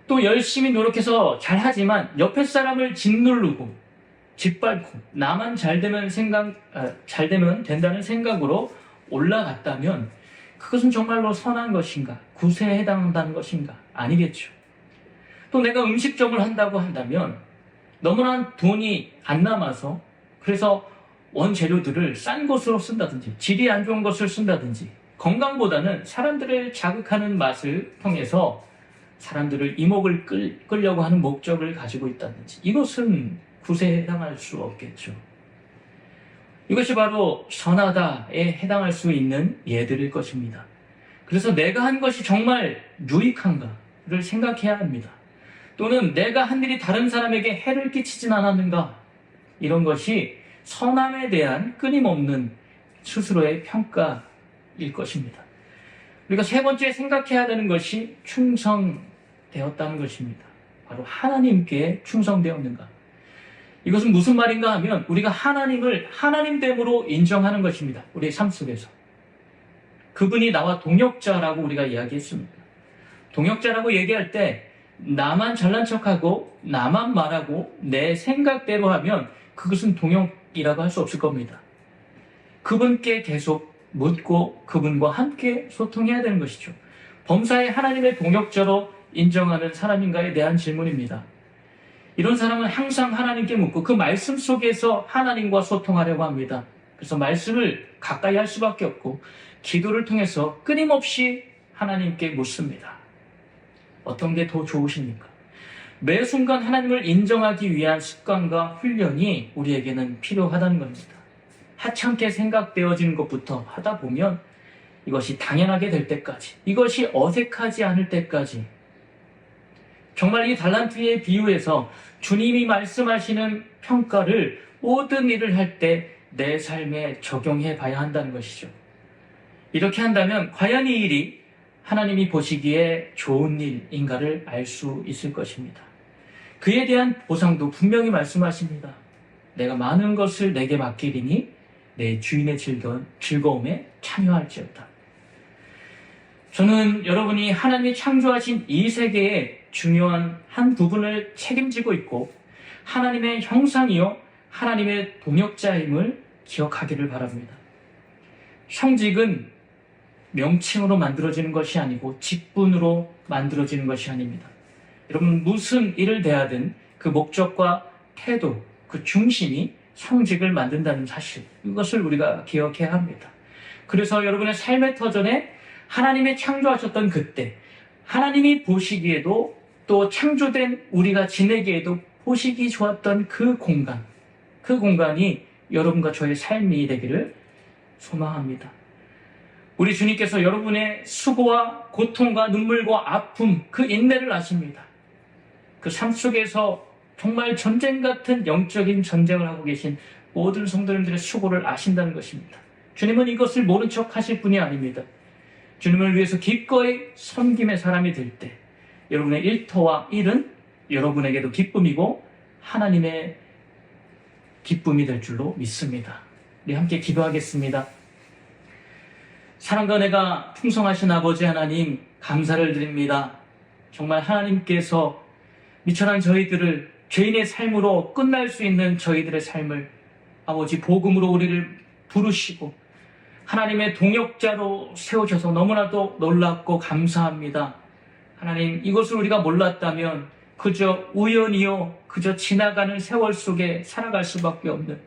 또 열심히 노력해서 잘하지만 옆에 사람을 짓누르고 짓밟고 나만 잘 되면 된다는 생각으로 올라갔다면 그것은 정말로 선한 것인가? 구세에 해당한다는 것인가? 아니겠죠. 또 내가 음식점을 한다고 한다면 너무나 돈이 안 남아서 그래서 원재료들을 싼 것으로 쓴다든지 질이 안 좋은 것을 쓴다든지 건강보다는 사람들을 자극하는 맛을 통해서 사람들을 이목을 끌려고 하는 목적을 가지고 있다든지 이것은 구세에 해당할 수 없겠죠. 이것이 바로 선하다에 해당할 수 있는 예들일 것입니다. 그래서 내가 한 것이 정말 유익한가를 생각해야 합니다. 또는 내가 한 일이 다른 사람에게 해를 끼치진 않았는가 이런 것이 선함에 대한 끊임없는 스스로의 평가일 것입니다. 우리가 세 번째 생각해야 되는 것이 충성되었다는 것입니다. 바로 하나님께 충성되었는가. 이것은 무슨 말인가 하면 우리가 하나님을 하나님됨으로 인정하는 것입니다. 우리의 삶 속에서. 그분이 나와 동역자라고 우리가 이야기했습니다. 동역자라고 얘기할 때 나만 잘난 척하고 나만 말하고 내 생각대로 하면 그것은 동역이라고 할 수 없을 겁니다. 그분께 계속 묻고 그분과 함께 소통해야 되는 것이죠. 범사에 하나님의 동역자로 인정하는 사람인가에 대한 질문입니다. 이런 사람은 항상 하나님께 묻고 그 말씀 속에서 하나님과 소통하려고 합니다. 그래서 말씀을 가까이 할 수밖에 없고 기도를 통해서 끊임없이 하나님께 묻습니다. 어떤 게 더 좋으십니까? 매 순간 하나님을 인정하기 위한 습관과 훈련이 우리에게는 필요하다는 겁니다. 하찮게 생각되어지는 것부터 하다 보면 이것이 당연하게 될 때까지, 이것이 어색하지 않을 때까지, 정말 이 달란트의 비유에서 주님이 말씀하시는 평가를 모든 일을 할 때 내 삶에 적용해 봐야 한다는 것이죠. 이렇게 한다면 과연 이 일이 하나님이 보시기에 좋은 일인가를 알 수 있을 것입니다. 그에 대한 보상도 분명히 말씀하십니다. 내가 많은 것을 내게 맡기리니 내 주인의 즐거움에 참여할지어다. 저는 여러분이 하나님이 창조하신 이 세계의 중요한 한 부분을 책임지고 있고 하나님의 형상이요 하나님의 동역자임을 기억하기를 바랍니다. 형직은 명칭으로 만들어지는 것이 아니고 직분으로 만들어지는 것이 아닙니다. 여러분, 무슨 일을 대하든 그 목적과 태도, 그 중심이 형직을 만든다는 사실, 이것을 우리가 기억해야 합니다. 그래서 여러분의 삶의 터전에 하나님이 창조하셨던 그때, 하나님이 보시기에도 또 창조된 우리가 지내기에도 보시기 좋았던 그 공간이 여러분과 저의 삶이 되기를 소망합니다. 우리 주님께서 여러분의 수고와 고통과 눈물과 아픔, 그 인내를 아십니다. 그 삶 속에서 정말 전쟁 같은 영적인 전쟁을 하고 계신 모든 성도님들의 수고를 아신다는 것입니다. 주님은 이것을 모른 척 하실 분이 아닙니다. 주님을 위해서 기꺼이 섬김의 사람이 될 때 여러분의 일터와 일은 여러분에게도 기쁨이고 하나님의 기쁨이 될 줄로 믿습니다. 우리 함께 기도하겠습니다. 사랑과 은혜가 풍성하신 아버지 하나님, 감사를 드립니다. 정말 하나님께서 미천한 저희들을 죄인의 삶으로 끝날 수 있는 저희들의 삶을 아버지 복음으로 우리를 부르시고 하나님의 동역자로 세우셔서 너무나도 놀랍고 감사합니다. 하나님, 이것을 우리가 몰랐다면 그저 우연이요, 그저 지나가는 세월 속에 살아갈 수밖에 없는,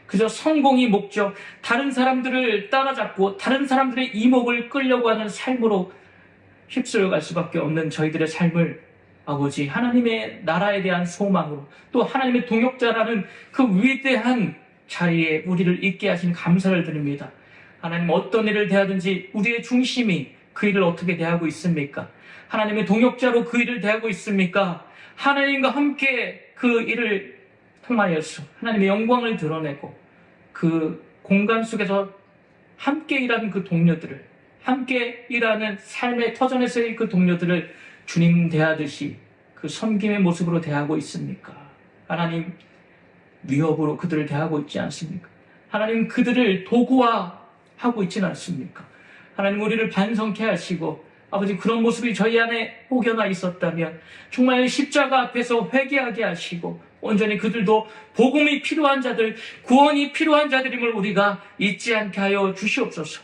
그저 성공이 목적, 다른 사람들을 따라잡고 다른 사람들의 이목을 끌려고 하는 삶으로 휩쓸려 갈 수밖에 없는 저희들의 삶을 아버지 하나님의 나라에 대한 소망으로 또 하나님의 동역자라는 그 위대한 자리에 우리를 있게 하신 감사를 드립니다. 하나님, 어떤 일을 대하든지 우리의 중심이 그 일을 어떻게 대하고 있습니까? 하나님의 동역자로 그 일을 대하고 있습니까? 하나님과 함께 그 일을 통하여서 하나님의 영광을 드러내고 그 공간 속에서 함께 일하는 그 동료들을, 함께 일하는 삶의 터전에서의 그 동료들을 주님 대하듯이 그 섬김의 모습으로 대하고 있습니까? 하나님, 위협으로 그들을 대하고 있지 않습니까? 하나님, 그들을 도구화하고 있지는 않습니까? 하나님, 우리를 반성케 하시고 아버지, 그런 모습이 저희 안에 혹여나 있었다면 정말 십자가 앞에서 회개하게 하시고 온전히 그들도 복음이 필요한 자들, 구원이 필요한 자들임을 우리가 잊지 않게 하여 주시옵소서.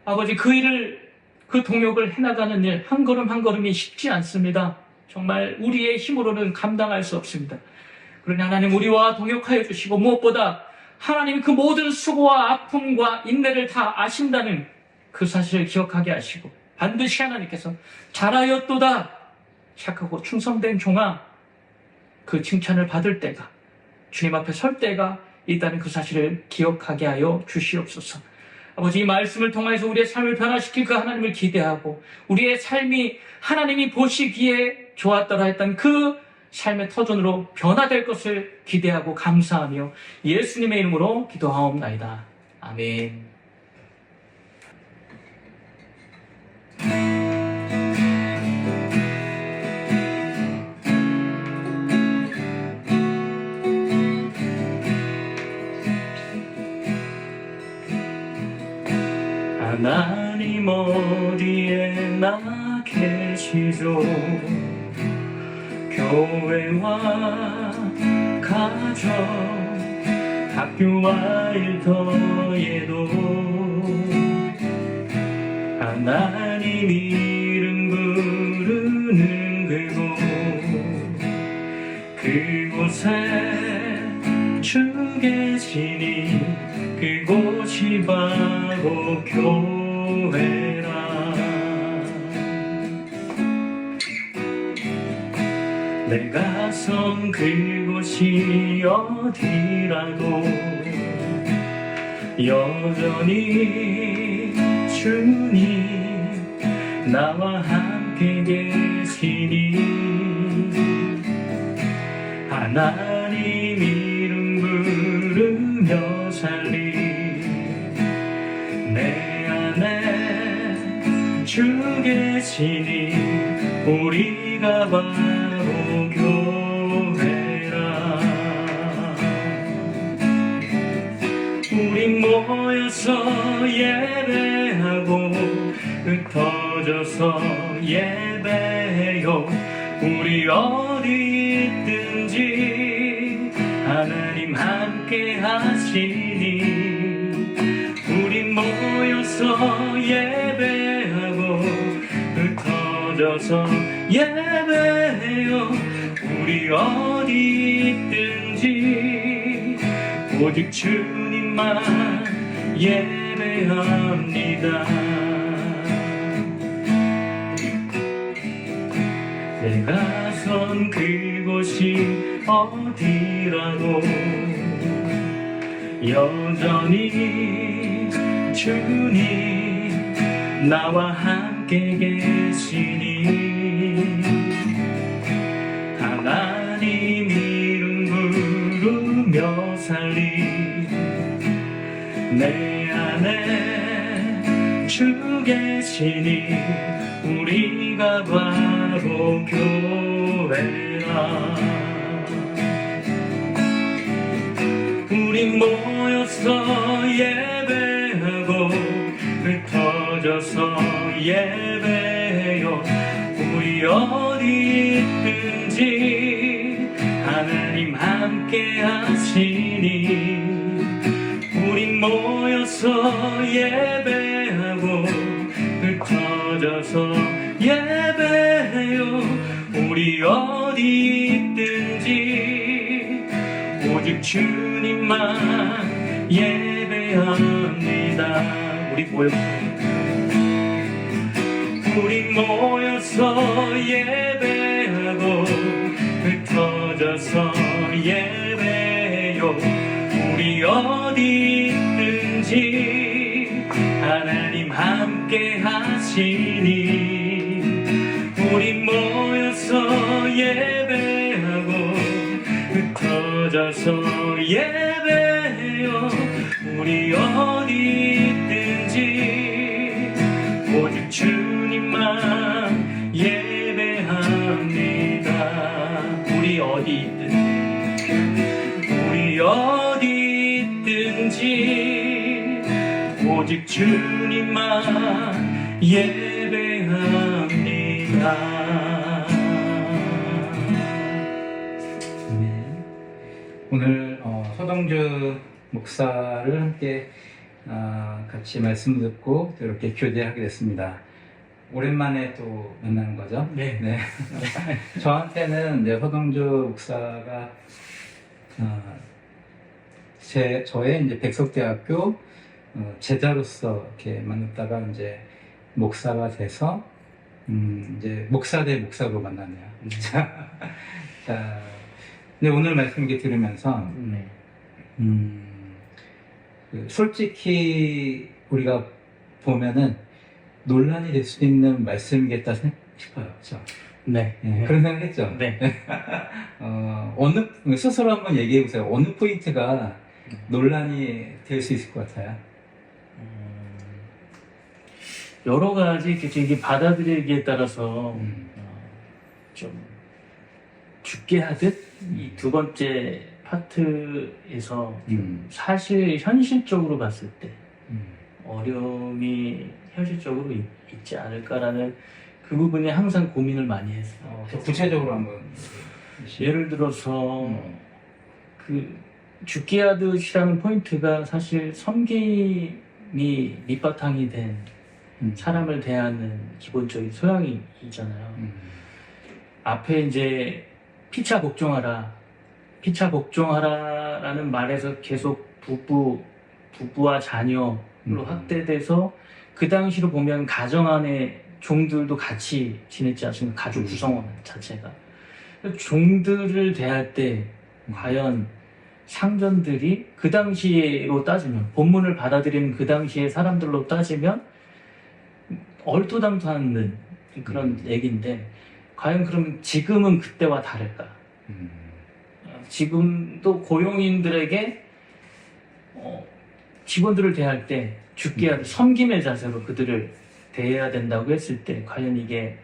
아버지, 그 일을, 그 동역을 해나가는 일 한 걸음 한 걸음이 쉽지 않습니다. 정말 우리의 힘으로는 감당할 수 없습니다. 그러나 하나님, 우리와 동역하여 주시고 무엇보다 하나님 그 모든 수고와 아픔과 인내를 다 아신다는 그 사실을 기억하게 하시고 반드시 하나님께서 잘하였도다 착하고 충성된 종아, 그 칭찬을 받을 때가, 주님 앞에 설 때가 있다는 그 사실을 기억하게 하여 주시옵소서. 아버지, 이 말씀을 통해서 우리의 삶을 변화시킬 그 하나님을 기대하고 우리의 삶이 하나님이 보시기에 좋았더라 했던 그 삶의 터전으로 변화될 것을 기대하고 감사하며 예수님의 이름으로 기도하옵나이다. 아멘. 하나님 어디에 나 계시죠? 교회와 가정, 학교와 일터에도 하나님 이름 부르는 그곳에 주 계시니 그곳이 바로 교회라. 내가 선 그곳이 어디라도 여전히 주님 나와 함께 계시니 하나님 이름 부르며 살리 내 안에 주 계시니 우리가 바로 교회라. 우리 모여서 예배하고 흩어져서 예배해요. 우리 어디 있든지 하나님 함께 하시니 우리 모여서 예배하고 흩어져서 예배해요. 우리 어디 있든지 오직 주님만 예배합니다. 내가 선 그곳이 어디라도 여전히 주님 나와 함께 계시니 하나님 이름 부르며 살리 내 안에 주 계시니 우리가 바로 교회라. 우리 모여서 예배하고 흩어져서 예배해요. 우리 어디 있든지 하나님 함께 하시니 우리 모여서 예배하고 흩어져서 예배해요. 우리 어디 있든지 오직 주님만 예배합니다. 우리 모여서 예배하고 흩어져서 예배해요. 우리 어디 있든지 하나님 함께 하시니 우리 모여서 예배하고 흩어져서 예배해요. 우리 어디 있든지 오직 주님만 예배합니다. 우리 어디 있든지 우리 어디 있든지 오직 주님만 예배합니다. 네. 오늘 서동주 목사를 함께 같이 말씀 듣고 또 이렇게 교제하게 됐습니다. 오랜만에 또 만나는 거죠? 네. 네. 저한테는 이제 서동주 목사가 저의 이제 백석대학교 제자로서 이렇게 만났다가 이제 목사가 돼서 이제 목사 대 목사로 만났네요. 자, 근데 오늘 말씀 이렇게 들으면서 네. 솔직히 우리가 보면은 논란이 될 수 있는 말씀이겠다 싶어요. 그렇죠? 네. 네, 그런 생각했죠. 네. 스스로 한번 얘기해 보세요. 어느 포인트가 논란이 될 수 있을 것 같아요? 여러 가지 이게 받아들이기에 따라서 좀 죽게 하듯 이 두 번째 파트에서 사실 현실적으로 봤을 때 어려움이 현실적으로 있지 않을까라는 그 부분에 항상 고민을 많이 했어요. 구체적으로 한번 예를 들어서 그 죽게 하듯이라는 포인트가 사실 섬김이 밑바탕이 된 사람을 대하는 기본적인 소양이 있잖아요. 앞에 이제 피차 복종하라라는 말에서 계속 부부와 자녀로 확대돼서 그 당시로 보면 가정 안에 종들도 같이 지냈지 않습니까? 가족 구성원 자체가. 종들을 대할 때 과연 상전들이 그 당시로 따지면 본문을 받아들이는 그 당시의 사람들로 따지면 얼토당토하는 그런 얘기인데 과연 그럼 지금은 그때와 다를까? 지금도 고용인들에게 직원들을 대할 때 죽게 하는 섬김의 자세로 그들을 대해야 된다고 했을 때 과연 이게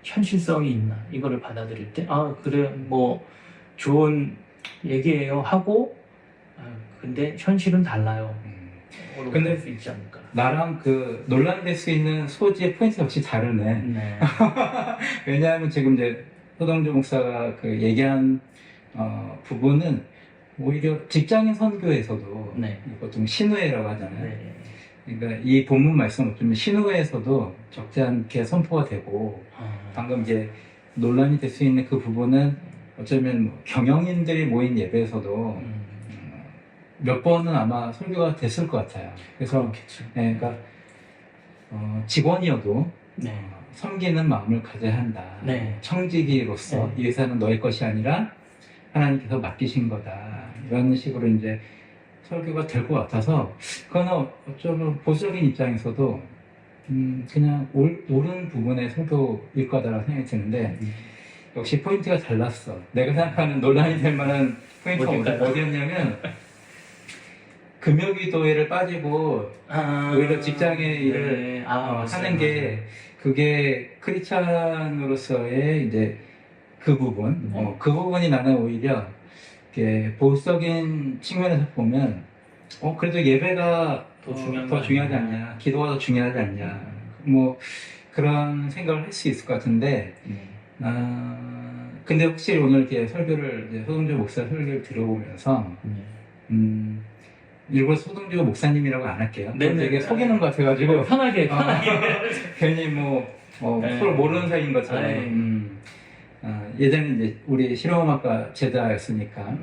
현실성이 있나? 이거를 받아들일 때 그래 뭐 좋은 얘기예요 하고 근데 현실은 달라요. 근데 할수 있지 않을까? 나랑 그 논란될 수 있는 소지의 포인트 역시 다르네. 네. 왜냐하면 지금 이제 서동주 목사가 그 얘기한 부분은 오히려 직장인 선교에서도 네. 보통 신우회라고 하잖아요. 네. 그러니까 이 본문 말씀 어쩌면 신우회에서도 적지 않게 선포가 되고 방금 이제 논란이 될 수 있는 그 부분은 어쩌면 뭐 경영인들이 모인 예배에서도 몇 번은 아마 설교가 됐을 것 같아요. 그래서 그렇겠죠. 네, 그러니까 직원이어도 네. 섬기는 마음을 가져야 한다. 네. 청지기로서 네. 이 회사는 너의 것이 아니라 하나님께서 맡기신 거다. 이런 식으로 이제 설교가 될 것 같아서 그거는 어쩌면 보수적인 입장에서도 그냥 옳은 부분의 설교일 거다라고 생각이 드는데 역시 포인트가 달랐어. 내가 생각하는 논란이 될 만한 포인트가 어딜까요? 어디였냐면 금요기도회를 빠지고 오히려 직장의 일을 맞아요, 하는 게 그게 크리스찬으로서의 이제 그 부분, 그 부분이 나는 오히려 이렇게 보수적인 측면에서 보면 그래도 예배가 더 중요한 더 거 중요하지 아니냐. 않냐, 기도가 더 중요하지 않냐, 뭐 그런 생각을 할 수 있을 것 같은데, 근데 혹시 오늘 이렇게 설교를 이제 서동주 목사 설교를 들어보면서 일부러 서동주 목사님이라고 안 할게요. 네네. 되게 속이는 것 같아가지고 편하게 괜히 네. 서로 모르는 사이인 것처럼. 네. 예전에 이제 우리 실용음악과 제자였으니까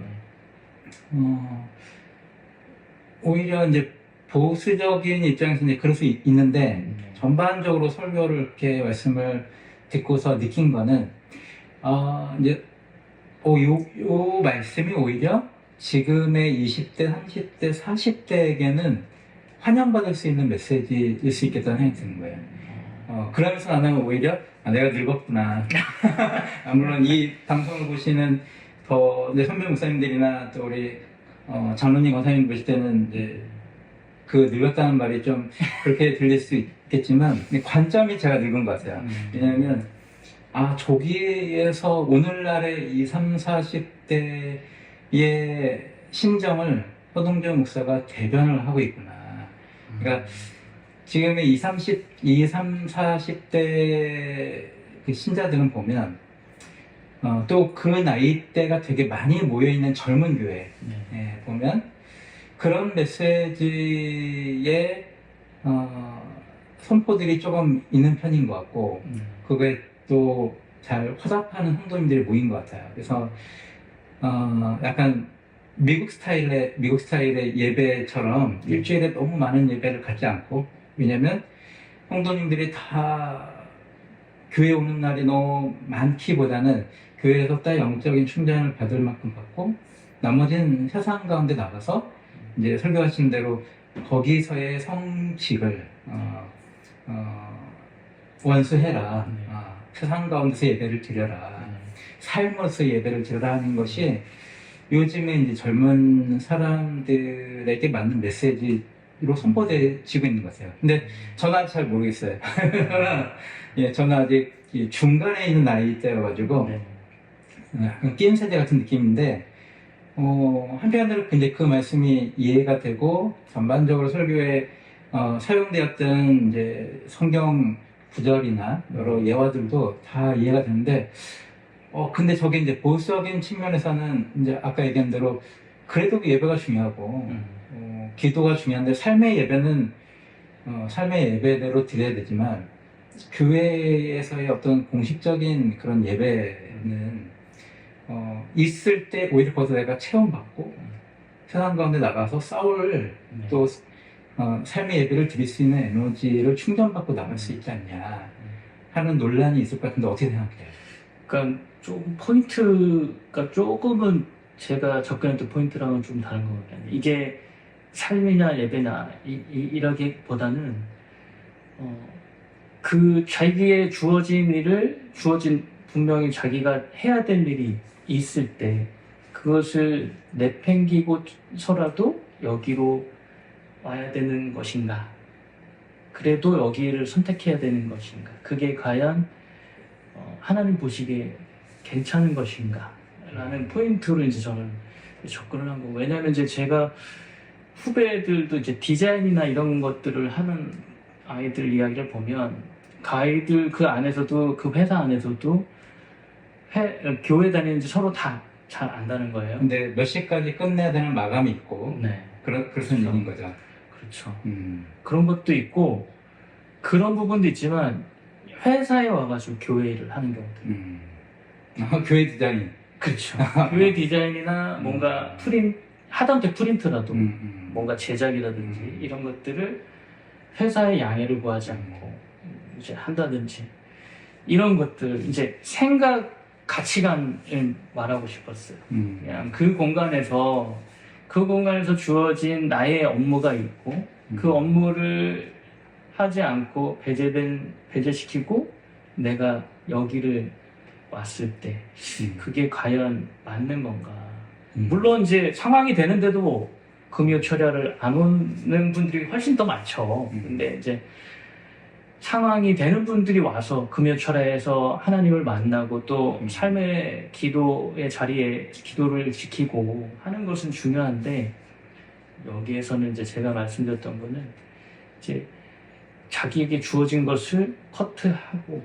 오히려 이제 보수적인 입장에서 이제 그럴 수 있는데 전반적으로 설교를 이렇게 말씀을 듣고서 느낀 거는 이제 요 말씀이 오히려 지금의 20대, 30대, 40대에게는 환영받을 수 있는 메시지일 수 있겠다는 생각이 드는 거예요. 그러면서 나는 오히려 내가 늙었구나. 물론 이 방송을 보시는 내 선배 목사님들이나 또 우리 장로님 권사님 보실 때는 이제 그 늙었다는 말이 좀 그렇게 들릴 수 있겠지만 관점이 제가 늙은 것 같아요. 왜냐하면 조기에서 오늘날의 이 30, 40대의 심정을 서동주 목사가 대변을 하고 있구나. 그러니까 지금의 20, 40대 그 신자들은 보면 또 그 나이대가 되게 많이 모여있는 젊은 교회 보면 그런 메시지의 선포들이 조금 있는 편인 것 같고 그거에 또 잘 화답하는 성도님들이 모인 것 같아요. 그래서 약간 미국 스타일의 예배처럼 일주일에 너무 많은 예배를 갖지 않고, 왜냐면 성도님들이 다 교회 오는 날이 너무 많기보다는 교회에서 딱 영적인 충전을 받을 만큼 받고 나머지는 세상 가운데 나가서 이제 설교하신 대로 거기서의 성직을 원수해라. 세상 가운데서 예배를 드려라. 삶으로서 예배를 드려라 하는 것이 요즘에 이제 젊은 사람들에게 맞는 메시지로 선포되지고 있는 것 같아요. 근데 저는 아직 잘 모르겠어요. 저는 아직 중간에 있는 나이대여가지고 약간 게임 세대 같은 느낌인데 한편으로 근데 그 말씀이 이해가 되고 전반적으로 설교에 사용되었던 이제 성경 구절이나 여러 예화들도 다 이해가 되는데 근데 저게 이제 보수적인 측면에서는 이제 아까 얘기한 대로 그래도 예배가 중요하고 기도가 중요한데 삶의 예배는 삶의 예배대로 드려야 되지만 교회에서의 어떤 공식적인 그런 예배는 있을 때 오히려 거기서 내가 체험받고 세상 가운데 나가서 싸울 또 삶의 예배를 드릴 수 있는 에너지를 충전받고 나갈 수 있지 않냐 하는 논란이 있을 것 같은데 어떻게 생각해요? 그러니까 조금 포인트가 조금은 제가 접근했던 포인트랑은 좀 다른 것 같아요. 이게 삶이나 예배나 이라기보다는 그 자기의 주어진 분명히 자기가 해야 될 일이 있을 때 그것을 내팽기고서라도 여기로 와야 되는 것인가? 그래도 여기를 선택해야 되는 것인가? 그게 과연 하나님 보시기에 괜찮은 것인가? 라는 포인트로 이제 저는 접근을 한 거고. 왜냐하면 이제 제가 후배들도 이제 디자인이나 이런 것들을 하는 아이들 이야기를 보면 그 아이들 그 안에서도 그 회사 안에서도 교회 다니는지 서로 다 잘 안다는 거예요. 근데 몇 시까지 끝내야 되는 마감이 있고 네, 그런 그렇죠. 일인 거죠. 그렇죠. 그런 것도 있고 그런 부분도 있지만 회사에 와가지고 교회 일을 하는 경우도 교회 디자인. 그렇죠. 교회 디자인이나 뭔가 하다못해 프린트라도 뭔가 제작이라든지 이런 것들을 회사의 양해를 구하지 않고 이제 한다든지 이런 것들 이제 생각 가치관을 말하고 싶었어요. 그냥 그 공간에서 주어진 나의 업무가 있고 그 업무를 하지 않고 배제시키고 내가 여기를 왔을 때 그게 과연 맞는 건가? 물론 이제 상황이 되는데도 금요 철야를 안 오는 분들이 훨씬 더 많죠. 근데 이제 상황이 되는 분들이 와서 금요 철야에서 하나님을 만나고 또 삶의 기도의 자리에 기도를 지키고 하는 것은 중요한데 여기에서는 이제 제가 말씀드렸던 거는 이제 자기에게 주어진 것을 커트하고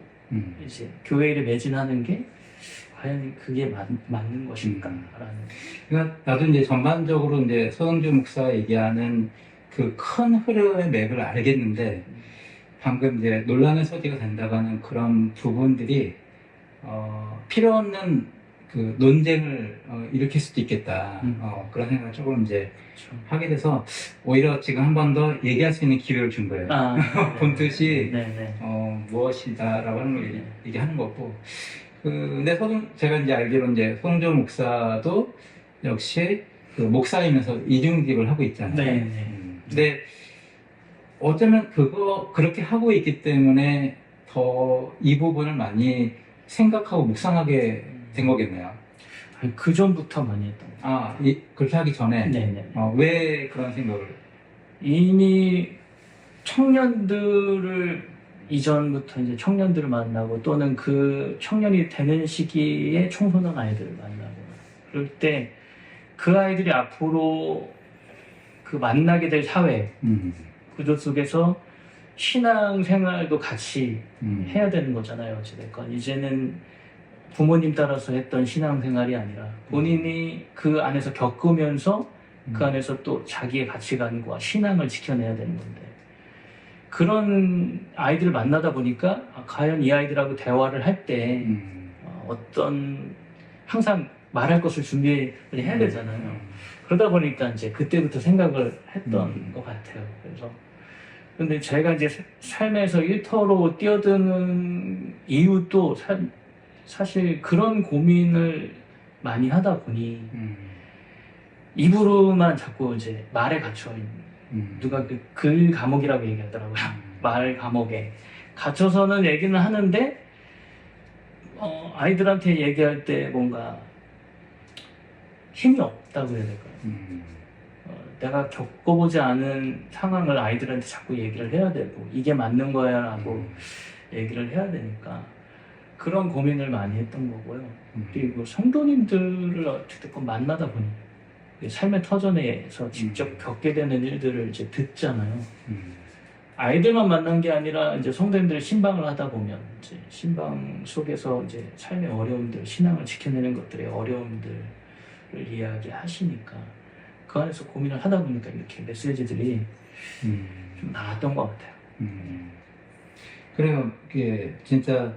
이제 교회 일에 매진하는 게 과연 그게 맞는 것인가라는. 그러니까 나도 이제 전반적으로 이제 서영주 목사가 얘기하는 그 큰 흐름의 맵을 알겠는데 방금 이제 논란의 소지가 된다고 하는 그런 부분들이 필요 없는 그 논쟁을 일으킬 수도 있겠다. 그런 생각을 조금 이제 그렇죠. 하게 돼서 오히려 지금 한 번 더 얘기할 수 있는 기회를 준 거예요. 본 뜻이 무엇이다라고 하는 걸 얘기하는 거고. 근데 제가 이제 알기로 이제 손조 목사도 역시 그 목사이면서 이중직을 하고 있잖아요. 근데 어쩌면 그렇게 하고 있기 때문에 더 이 부분을 많이 생각하고 묵상하게 된 거겠네요. 아니, 그 전부터 많이 했던 거예요. 그렇게 하기 전에? 네네. 왜 그런 생각을? 이미 이전부터 이제 청년들을 만나고 또는 그 청년이 되는 시기에 청소년 아이들을 만나고 그럴 때 그 아이들이 앞으로 그 만나게 될 사회 구조 속에서 신앙생활도 같이 해야 되는 거잖아요. 어찌됐건 이제는 부모님 따라서 했던 신앙생활이 아니라 본인이 그 안에서 겪으면서 그 안에서 또 자기의 가치관과 신앙을 지켜내야 되는 건데 그런 아이들을 만나다 보니까 과연 이 아이들하고 대화를 할 때 항상 말할 것을 준비를 해야 되잖아요. 그러다 보니까 이제 그때부터 생각을 했던 것 같아요. 근데 제가 이제 삶에서 일터로 뛰어드는 이유도 사실 그런 고민을 많이 하다 보니 입으로만 자꾸 이제 말에 갇혀 있는 누가 그 글 감옥이라고 얘기하더라고요. 말 감옥에 갇혀서는 얘기는 하는데 아이들한테 얘기할 때 뭔가 힘이 없다고 해야 될까요? 내가 겪어보지 않은 상황을 아이들한테 자꾸 얘기를 해야 되고 이게 맞는 거야 라고 얘기를 해야 되니까 그런 고민을 많이 했던 거고요. 그리고 성도님들을 어쨌든 만나다 보니 삶의 터전에서 직접 겪게 되는 일들을 이제 듣잖아요. 아이들만 만난 게 아니라 이제 성도님들 신방을 하다 보면 이제 신방 속에서 이제 삶의 어려움들, 신앙을 지켜내는 것들의 어려움들을 이야기하시니까 그 안에서 고민을 하다 보니까 이렇게 메시지들이 좀 나왔던 것 같아요. 그래요. 그게 진짜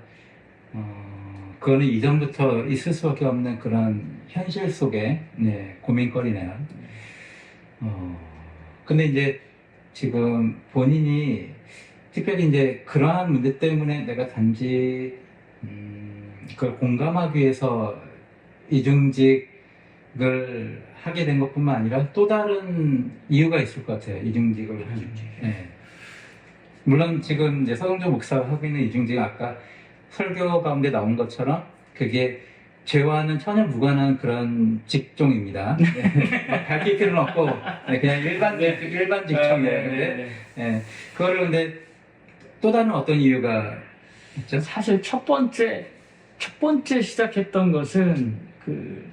그거는 이전부터 있을 수밖에 없는 그런 현실 속의 고민거리네요. 근데 이제 지금 본인이 특별히 이제 그러한 문제 때문에 내가 단지 그걸 공감하기 위해서 이중직을 하게 된 것뿐만 아니라 또 다른 이유가 있을 것 같아요. 이중직을 하는. 네. 물론 지금 이제 서동조 목사가 하고 있는 이중직은 아까 설교 가운데 나온 것처럼 그게 죄와는 전혀 무관한 그런 직종입니다. 네. 밝힐 필요는 없고 그냥 일반 직종이에요. 네. 그거를 근데 또 다른 어떤 이유가 있죠? 사실 첫 번째 시작했던 것은 그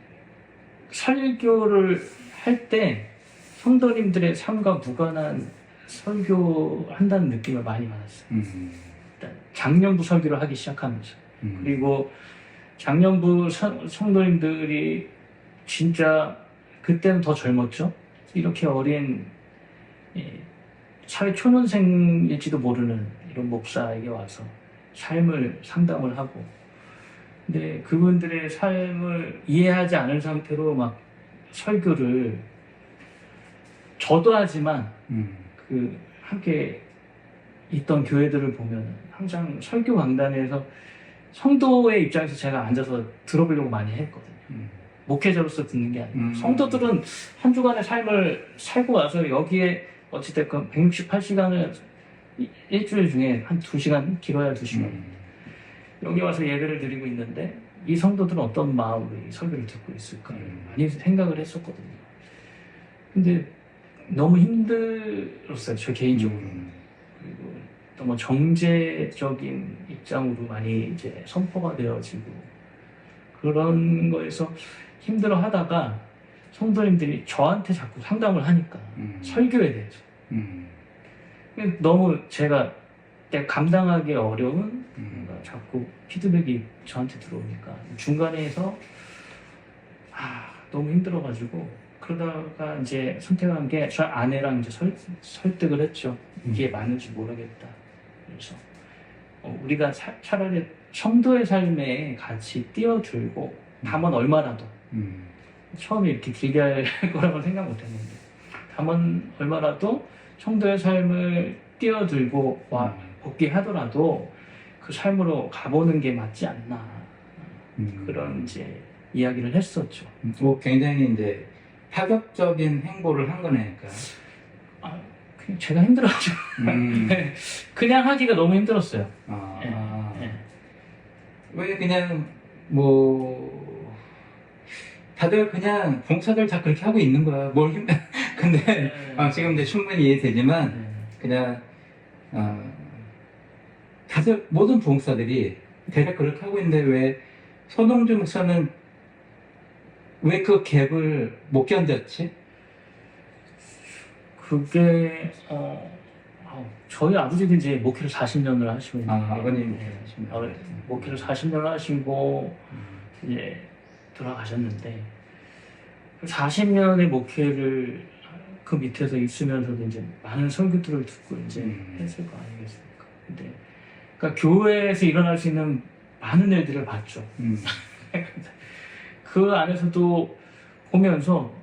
설교를 할 때 성도님들의 삶과 무관한 설교한다는 느낌을 많이 받았어요. 일단 작년부 설교를 하기 시작하면서 그리고 작년부 성도님들이 진짜 그때는 더 젊었죠. 이렇게 어린 사회 초년생일지도 모르는 이런 목사에게 와서 삶을 상담을 하고, 근데 그분들의 삶을 이해하지 않은 상태로 막 설교를 저도 하지만 그 함께 있던 교회들을 보면 항상 설교 강단에서 성도의 입장에서 제가 앉아서 들어보려고 많이 했거든요. 목회자로서 듣는 게 아니고 성도들은 한 주간의 삶을 살고 와서 여기에 어찌됐건 168시간을 일주일 중에 한 2시간, 길어야 2시간 여기 와서 예배를 드리고 있는데 이 성도들은 어떤 마음으로 이 설교를 듣고 있을까 많이 생각을 했었거든요. 근데 너무 힘들었어요, 저 개인적으로. 그리고 너무 정제적인 입장으로 많이 이제 선포가 되어지고 그런 거에서 힘들어 하다가 성도님들이 저한테 자꾸 상담을 하니까 설교에 대해서 너무 제가 감당하기 어려운 뭔가 자꾸 피드백이 저한테 들어오니까 중간에서 너무 힘들어가지고 그러다가 이제 선택한 게 저 아내랑 이제 설득을 했죠. 이게 맞는지 모르겠다. 그래서 우리가 차라리 성도의 삶에 같이 뛰어들고 다만 얼마라도 처음에 이렇게 길게 할 거라고 생각 못했는데 다만 얼마라도 성도의 삶을 뛰어들고 복귀하더라도 그 삶으로 가보는 게 맞지 않나 그런 이제 이야기를 했었죠. 굉장히 이제 파격적인 행보를 한 거네니까. 그냥 제가 힘들어가지고 그냥 하기가 너무 힘들었어요. 왜 그냥 뭐 다들 그냥 봉사들 다 그렇게 하고 있는 거야. 뭘 힘들? 근데 지금 이제 충분히 이해되지만 그냥 다들 모든 봉사들이 대략 그렇게 하고 있는데 왜 서동주 목사는 왜 그 갭을 못 견뎠지? 그게 저희 아버지도 이제 목회를 40년을 하시고 있는데 아버님 목회를 40년을 하시고 이제 돌아가셨는데 40년의 목회를 그 밑에서 있으면서도 이제 많은 설교들을 듣고 이제 했을 거 아니겠습니까? 근데 그러니까 교회에서 일어날 수 있는 많은 일들을 봤죠. 그 안에서도 보면서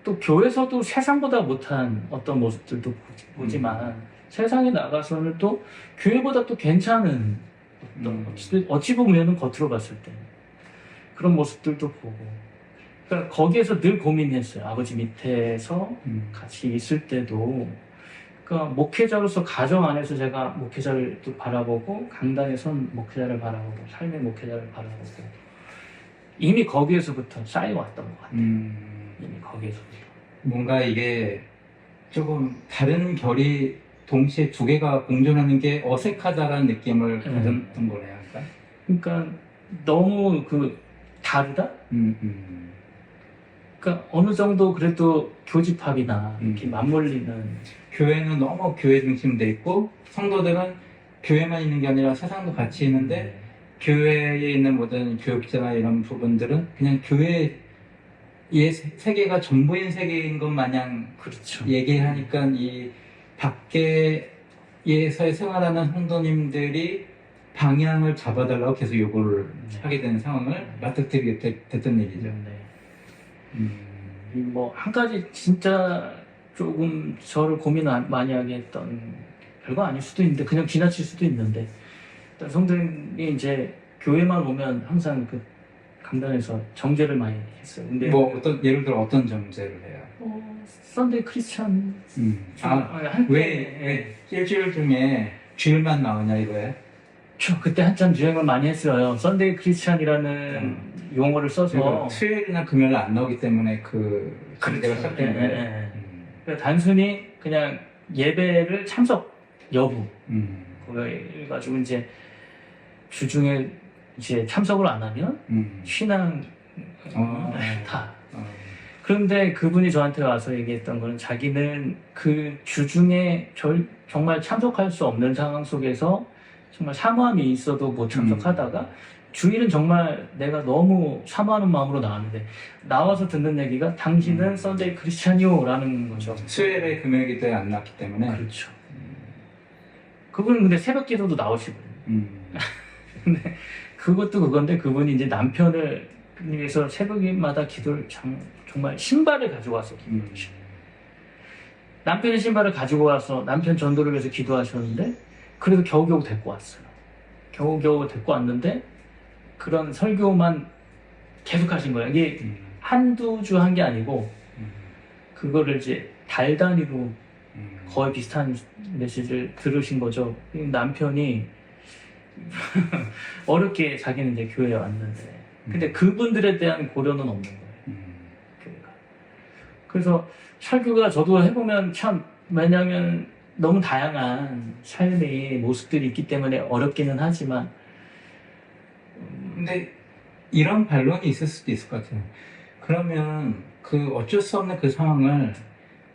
또 교회에서도 세상보다 못한 어떤 모습들도 보지만 세상에 나가서는 또 교회보다 또 괜찮은 어떤 어찌 보면은 겉으로 봤을 때 그런 모습들도 보고, 그러니까 거기에서 늘 고민했어요. 아버지 밑에서 같이 있을 때도 그러니까 목회자로서 가정 안에서 제가 목회자를 또 바라보고 강단에선 목회자를 바라보고 삶의 목회자를 바라보고 이미 거기에서부터 쌓여왔던 것 같아요. 이미 거기에서부터. 뭔가 이게 조금 다른 결이 동시에 두 개가 공존하는 게 어색하다라는 느낌을 받았던 거네요. 그러니까 너무 다르다? 그러니까 어느 정도 그래도 교집합이나 이렇게 맞물리는 교회는 너무 교회 중심돼 있고 성도들은 교회만 있는 게 아니라 세상도 같이 있는데 교회에 있는 모든 교육자나 이런 부분들은 그냥 교회의 세계가 전부인 세계인 것 마냥 그렇죠. 얘기하니까 이 밖에서 생활하는 성도님들이 방향을 잡아달라고 계속 요구를 하게 되는 상황을 맞닥뜨리게 됐던 얘기죠. 뭐 한 가지 진짜 조금 저를 고민 많이 하게 했던 별거 아닐 수도 있는데 그냥 지나칠 수도 있는데 일단 성도님이 이제 교회만 오면 항상 그 강단에서 정제를 많이 했어요. 근데 뭐 어떤 예를 들어 어떤 정제를 해요? 썬데이 크리스찬 한때 왜 일주일 중에 주일만 나오냐 이거예요? 그때 한참 유행을 많이 했어요. 썬데이 크리스찬이라는 용어를 써서 그러니까 수요일이나 금요일 안 나오기 때문에 그 정제가 시작된 거예요. 그러니까 단순히 그냥 예배를 참석 여부 음. 그걸 가지고 이제 주중에 이제 참석을 안 하면 신앙 다. 그런데 그분이 저한테 와서 얘기했던 거는 자기는 그 주중에 정말 참석할 수 없는 상황 속에서 정말 사모함이 있어도 못 참석하다가 주일은 정말 내가 너무 사모하는 마음으로 나왔는데 나와서 듣는 얘기가 당신은 썬데이 크리스찬이오라는 거죠. 수요일에 금요일 기도에 안 나왔기 때문에. 그렇죠. 그분은 근데 새벽 기도도 나오시거든요. 근데 그것도 그건데 그분이 이제 남편을 위해서 새벽마다 기도를 정말 신발을 가지고 와서 기도를 하시고 남편의 신발을 가지고 와서 남편 전도를 위해서 기도하셨는데 그래도 겨우겨우 데리고 왔어요. 겨우겨우 데리고 왔는데 그런 설교만 계속 하신 거예요. 이게 한두 주 한 게 아니고 그거를 이제 달 단위로 거의 비슷한 메시지를 들으신 거죠. 남편이 어렵게 자기는 이제 교회에 왔는데 근데 그분들에 대한 고려는 없는 거예요. 교회가. 그래서 설교가 저도 해보면 참 왜냐하면 너무 다양한 삶의 모습들이 있기 때문에 어렵기는 하지만 근데 이런 반론이 있을 수도 있을 것 같아요. 그러면 그 어쩔 수 없는 그 상황을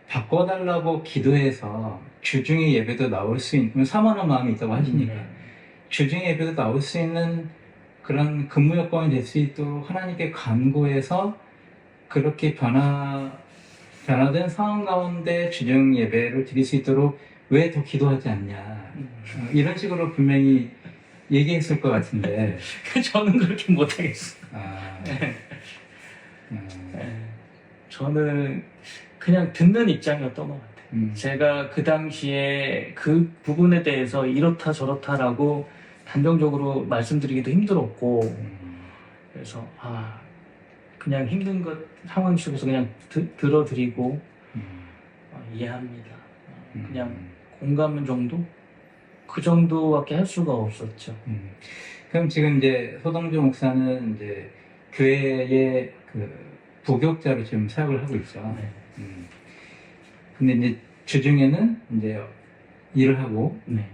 바꿔달라고 기도해서 주중에 예배도 나올 수 있는 사모하는 마음이 있다고 하시니까 주중에 예배도 나올 수 있는 그런 근무 여건이 될 수 있도록 하나님께 간구해서 그렇게 변화된 상황 가운데 주중 예배를 드릴 수 있도록 왜 더 기도하지 않냐 이런 식으로 분명히 얘기했을 것 같은데 저는 그렇게 못하겠어요. 저는 그냥 듣는 입장이었던 것 같아요. 제가 그 당시에 그 부분에 대해서 이렇다 저렇다라고 단정적으로 말씀드리기도 힘들었고 그래서 그냥 힘든 것 상황 속에서 그냥 들어드리고 이해합니다. 그냥 공감 정도? 그 정도밖에 할 수가 없었죠. 그럼 지금 이제 소동주 목사는 이제 교회의 그 부교육자로 지금 사역을 하고 있죠. 네. 근데 이제 주중에는 이제 일을 하고 네.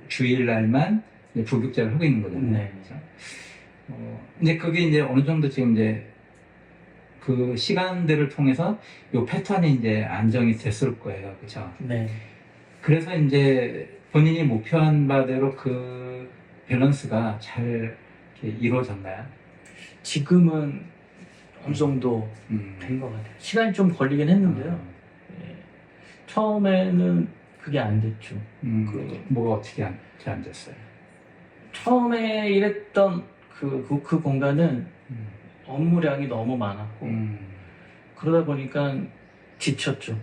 주일날만 이제 부교육자를 하고 있는 거잖아요. 네. 그렇죠? 근데 그게 이제 어느 정도 지금 이제 그 시간들을 통해서 요 패턴이 이제 안정이 됐을 거예요. 그렇죠? 네. 그래서 이제 본인이 목표한 바대로 그 밸런스가 잘 이렇게 이루어졌나요? 지금은 어느 정도 된 것 같아요. 시간이 좀 걸리긴 했는데요. 예. 처음에는 그게 안 됐죠. 뭐가 어떻게 잘 안 됐어요? 처음에 일했던 그 공간은 업무량이 너무 많았고 그러다 보니까 지쳤죠.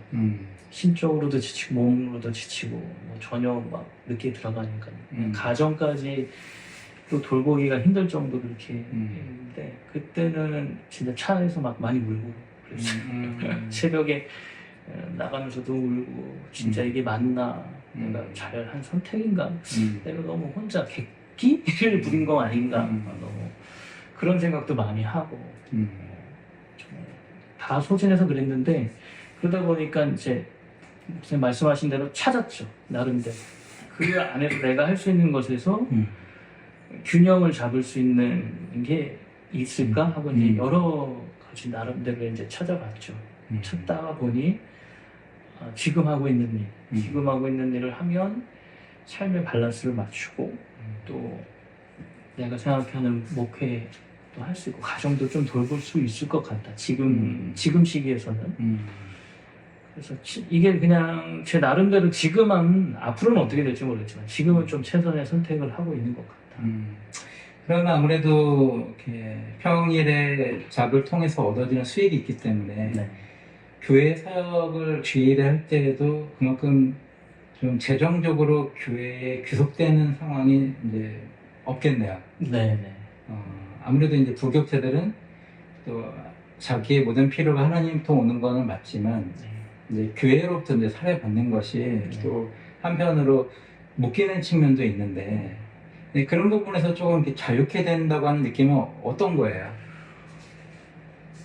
신적으로도 지치고 몸으로도 지치고 뭐 저녁 막 늦게 들어가니까 가정까지 또 돌보기가 힘들 정도로 이렇게 했는데 그때는 진짜 차에서 막 많이 울고 그랬어요. 새벽에 나가면서도 울고 진짜 이게 맞나 내가 잘한 선택인가 내가 너무 혼자 객기를 부린 거 아닌가 너무 그런 생각도 많이 하고 정말 다 소진해서 그랬는데 그러다 보니까 이제 목사님 말씀하신 대로 찾았죠. 나름대로 그 안에서 내가 할 수 있는 것에서 균형을 잡을 수 있는 게 있을까 하고 이제 여러 가지 나름대로 이제 찾아봤죠. 찾다가 보니 지금 하고 있는 일을 하면 삶의 밸런스를 맞추고 또 내가 생각하는 목회도 할 수 있고 가정도 좀 돌볼 수 있을 것 같다. 지금 시기에서는. 그래서 이게 그냥 제 나름대로 지금은 앞으로는 어떻게 될지 모르겠지만 지금은 좀 최선의 선택을 하고 있는 것 같다. 그러면 아무래도 이렇게 평일에 잡을 통해서 얻어지는 수익이 있기 때문에 네. 교회 사역을 주일에 할 때에도 그만큼 좀 재정적으로 교회에 귀속되는 상황이 이제 없겠네요. 네네. 아무래도 이제 부교체들은 또 자기의 모든 필요가 하나님부터 오는 거는 맞지만 네. 이제 교회로부터 이제 사례받는 것이 또 한편으로 묶이는 측면도 있는데 네, 그런 부분에서 조금 이렇게 자유케 된다고 하는 느낌은 어떤 거예요?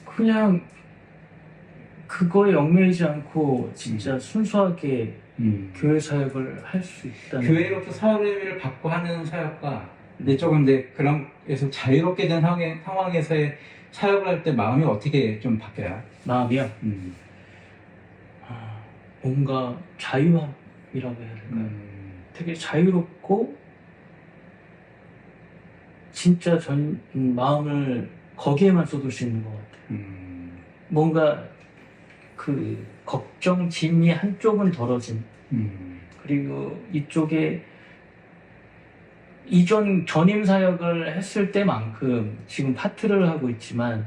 그냥 그거에 얽매이지 않고 진짜 순수하게 교회 사역을 할 수 있다는 교회로부터 사례를 받고 하는 사역과 근데 조금 이제 그런 에서 자유롭게 된 상황에서의 사역을 할 때 마음이 어떻게 좀 바뀌어요? 마음이요. 음. 뭔가 자유함이라고 해야 될까요? 되게 자유롭고 진짜 전 마음을 거기에만 쏟을 수 있는 것 같아요. 뭔가 그 걱정, 짐이 한쪽은 덜어진 그리고 이쪽에 이전 전임 사역을 했을 때만큼 지금 파트를 하고 있지만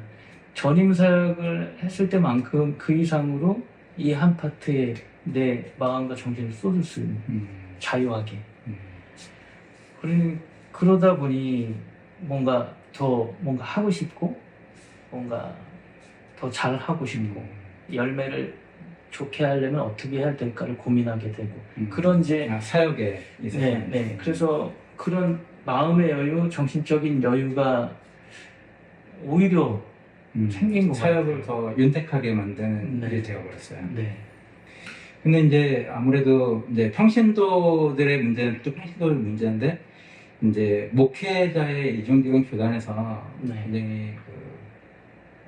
전임 사역을 했을 때만큼 그 이상으로 이 한 파트에 내 마음과 정신을 쏟을 수 있는 자유하게 그러다 보니 뭔가 더 뭔가 하고 싶고 뭔가 더 잘하고 싶고 열매를 좋게 하려면 어떻게 해야 될까를 고민하게 되고 그런 이제 사역에 있어서 네. 그래서 그런 마음의 여유, 정신적인 여유가 오히려 생긴 것 사역을 같아요. 더 윤택하게 만드는 네. 일이 되어버렸어요. 네. 근데 이제 아무래도 이제 평신도들의 문제는 또 평신도의 문제인데 이제 목회자의 이중직은 교단에서 네. 굉장히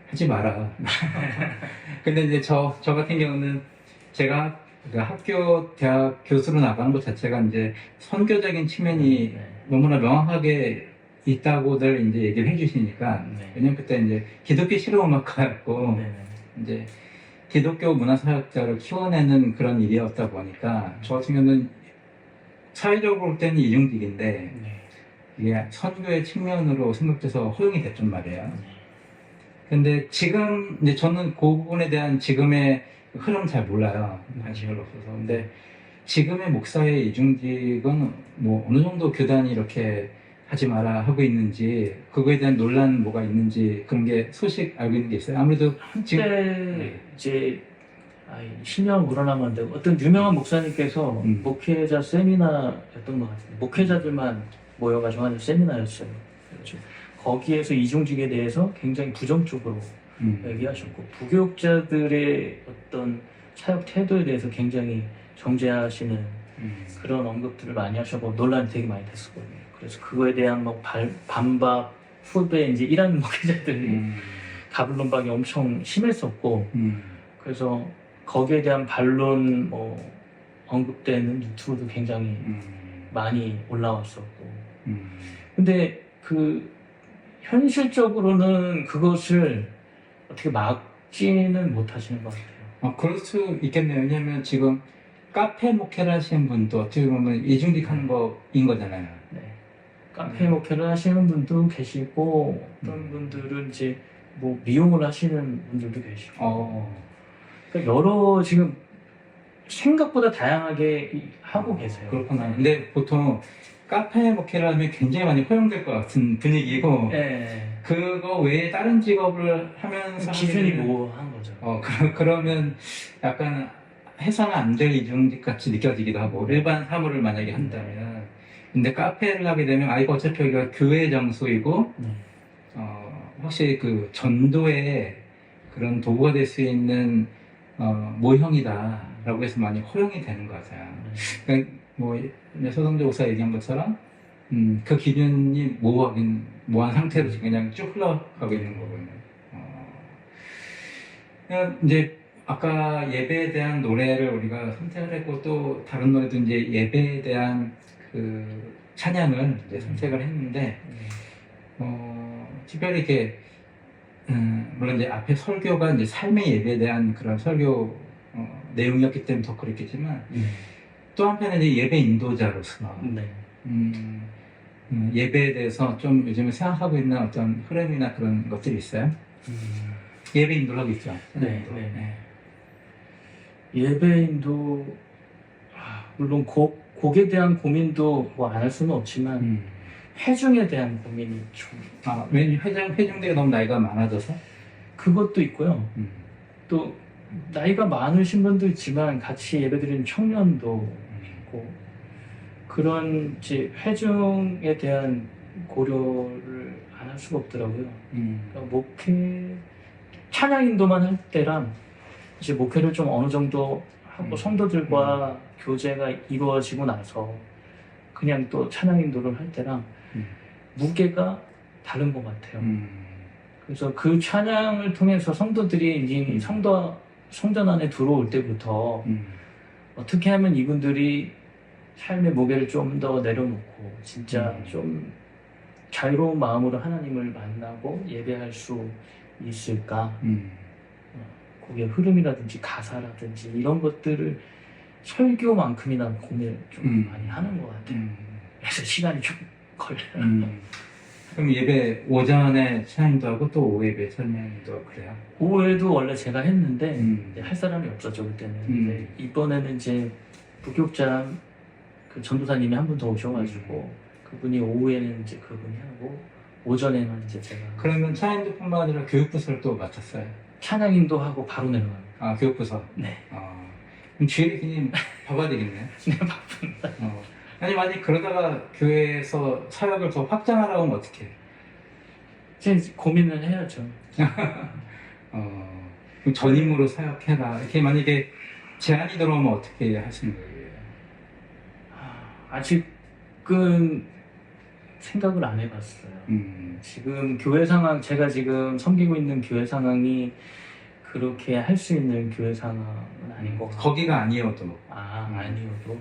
하지 마라. 근데 이제 저 같은 경우는 제가 그 학교 대학 교수로 나가는 것 자체가 이제 선교적인 측면이 네. 너무나 명확하게 있다고들 이제 얘기를 해주시니까 네. 왜냐면 그때 이제 기독교 실용음악가였고 네. 이제 기독교 문화사역자를 키워내는 그런 일이었다 보니까 저 같은 경우는 사회적으로 볼 때는 이중직인데 네. 이게 선교의 측면으로 생각돼서 허용이 됐단 말이에요. 근데 지금 이제 저는 그 부분에 대한 지금의 흐름 잘 몰라요. 관심이 별로 없어서. 근데 지금의 목사의 이중직은 뭐 어느 정도 교단이 이렇게 하지 마라 하고 있는지 그거에 대한 논란 뭐가 있는지 그런 게 소식 알고 있는 게 있어요. 아무래도 한때 이제 신명 물어나면 안 되고 어떤 유명한 목사님께서 목회자 세미나였던 것 같아요. 목회자들만 모여가지고 하는 세미나였어요. 그래서 거기에서 이중직에 대해서 굉장히 부정적으로 얘기하셨고 부교육자들의 어떤 사역 태도에 대해서 굉장히 정죄하시는 그런 언급들을 많이 하셔서 논란이 되게 많이 됐었거든요. 그래서 그거에 대한 뭐 반박 후배 이제 일하는 목회자들이 가불론박이 엄청 심했었고 그래서 거기에 대한 반론 뭐 언급되는 유튜브도 굉장히 많이 올라왔었고 근데 그 현실적으로는 그것을 어떻게 막지는 못하시는 것 같아요. 그럴 수 있겠네요. 왜냐하면 지금 카페 목회를 하시는 분도 어떻게 보면 이중직하는 거인 거잖아요. 네. 카페 목회를 하시는 분도 계시고 어떤 분들은 이제 뭐 미용을 하시는 분들도 계시고 그러니까 여러 지금 생각보다 다양하게 하고 계세요. 그렇구나. 근데 보통 카페 목회를 하면 굉장히 많이 허용될 것 같은 분위기고 네. 그거 외에 다른 직업을 하면서 기준이 모호한 거죠. 그러면 약간 해서는 안 될 이중직 같이 느껴지기도 하고 일반 사무를 만약에 한다면 근데 카페를 하게 되면 이거 어차피 여기가 교회 장소이고 확실히 그 전도의 그런 도구가 될 수 있는 모형이다라고 해서 많이 허용이 되는 것 같아요. 그러니까 뭐 서성조 목사 얘기한 것처럼 그 기준이 모호한 상태로 지금 그냥 쭉 흘러가고 있는 거거든요. 그냥 이제 아까 예배에 대한 노래를 우리가 선택을 했고 또 다른 노래도 이제 예배에 대한 그 찬양을 이제 선택을 했는데 특별히 이렇게 물론 이제 앞에 설교가 이제 삶의 예배에 대한 그런 설교 내용이었기 때문에 더 그랬겠지만 또 한편에 이제 예배 인도자로서 예배에 대해서 좀 요즘에 생각하고 있는 어떤 흐름이나 그런 것들이 있어요? 예배 인도를 하고 있죠. 네. 예배인도 물론 곡에 대한 고민도 뭐 안 할 수는 없지만 회중에 대한 고민이 좀 왠지 회중들이 너무 나이가 많아져서? 그것도 있고요. 또 나이가 많으신 분도 있지만 같이 예배드리는 청년도 있고 그런 이제 회중에 대한 고려를 안 할 수가 없더라고요. 그러니까 목회 찬양 인도만 할 때랑 이제 목회를 좀 어느 정도 하고 성도들과 교제가 이루어지고 나서 그냥 또 찬양 인도를 할 때랑 무게가 다른 것 같아요. 그래서 그 찬양을 통해서 성도들이 이제 성전 안에 들어올 때부터 어떻게 하면 이분들이 삶의 무게를 좀 더 내려놓고 진짜 좀 자유로운 마음으로 하나님을 만나고 예배할 수 있을까? 거기에 흐름이라든지 가사라든지 이런 것들을 설교만큼이나 고민을 좀 많이 하는 것 같아요. 그래서 시간이 좀 걸려요. 그럼 예배 오전에 찬양도 하고 또 오후 예배 찬양도 하고 그래요? 오후에도 원래 제가 했는데 이제 할 사람이 없었죠 그때는. 근데 이번에는 이제 부교육자 그 전도사님이 한 분 더 오셔가지고 그분이 오후에는 이제 그분이 하고 오전에는 이제 제가 그러면 찬양도뿐만 아니라 교육부서를 또 맡았어요? 찬양인도 하고 바로 내려갑니다. 아, 교육부서? 네. 그럼 주일에 그냥 봐봐야 되겠네. 네, 바쁩니다. 아니, 만약 그러다가 교회에서 사역을 더 확장하라고 하면 어떡해? 이제 고민을 해야죠. 그럼 전임으로 사역해라. 이렇게 만약에 제안이 들어오면 어떻게 하시는 거예요? 아직은 생각을 안 해봤어요. 지금 교회 상황, 제가 지금 섬기고 있는 교회 상황이 그렇게 할 수 있는 교회 상황은 아닌 것 같아요. 거기가 아니어도. 아니어도.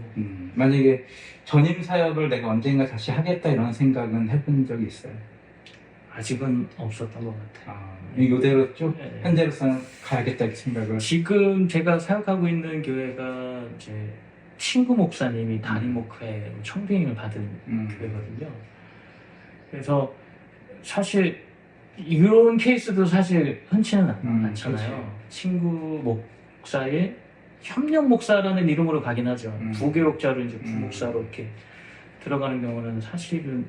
만약에 전임 사역을 내가 언젠가 다시 하겠다 이런 생각은 해본 적이 있어요? 아직은 없었던 것 같아요. 이대로 쭉 네. 현재로서는 가야겠다 이 생각을. 지금 제가 사역하고 있는 교회가 이제 친구 목사님이 담임 목회 청빙을 받은 교회거든요. 그래서 사실 이런 케이스도 사실 흔치는 않잖아요. 그렇지. 친구 목사의 협력 목사라는 이름으로 가긴 하죠. 부교육자로 이제 부목사로 이렇게 들어가는 경우는 사실은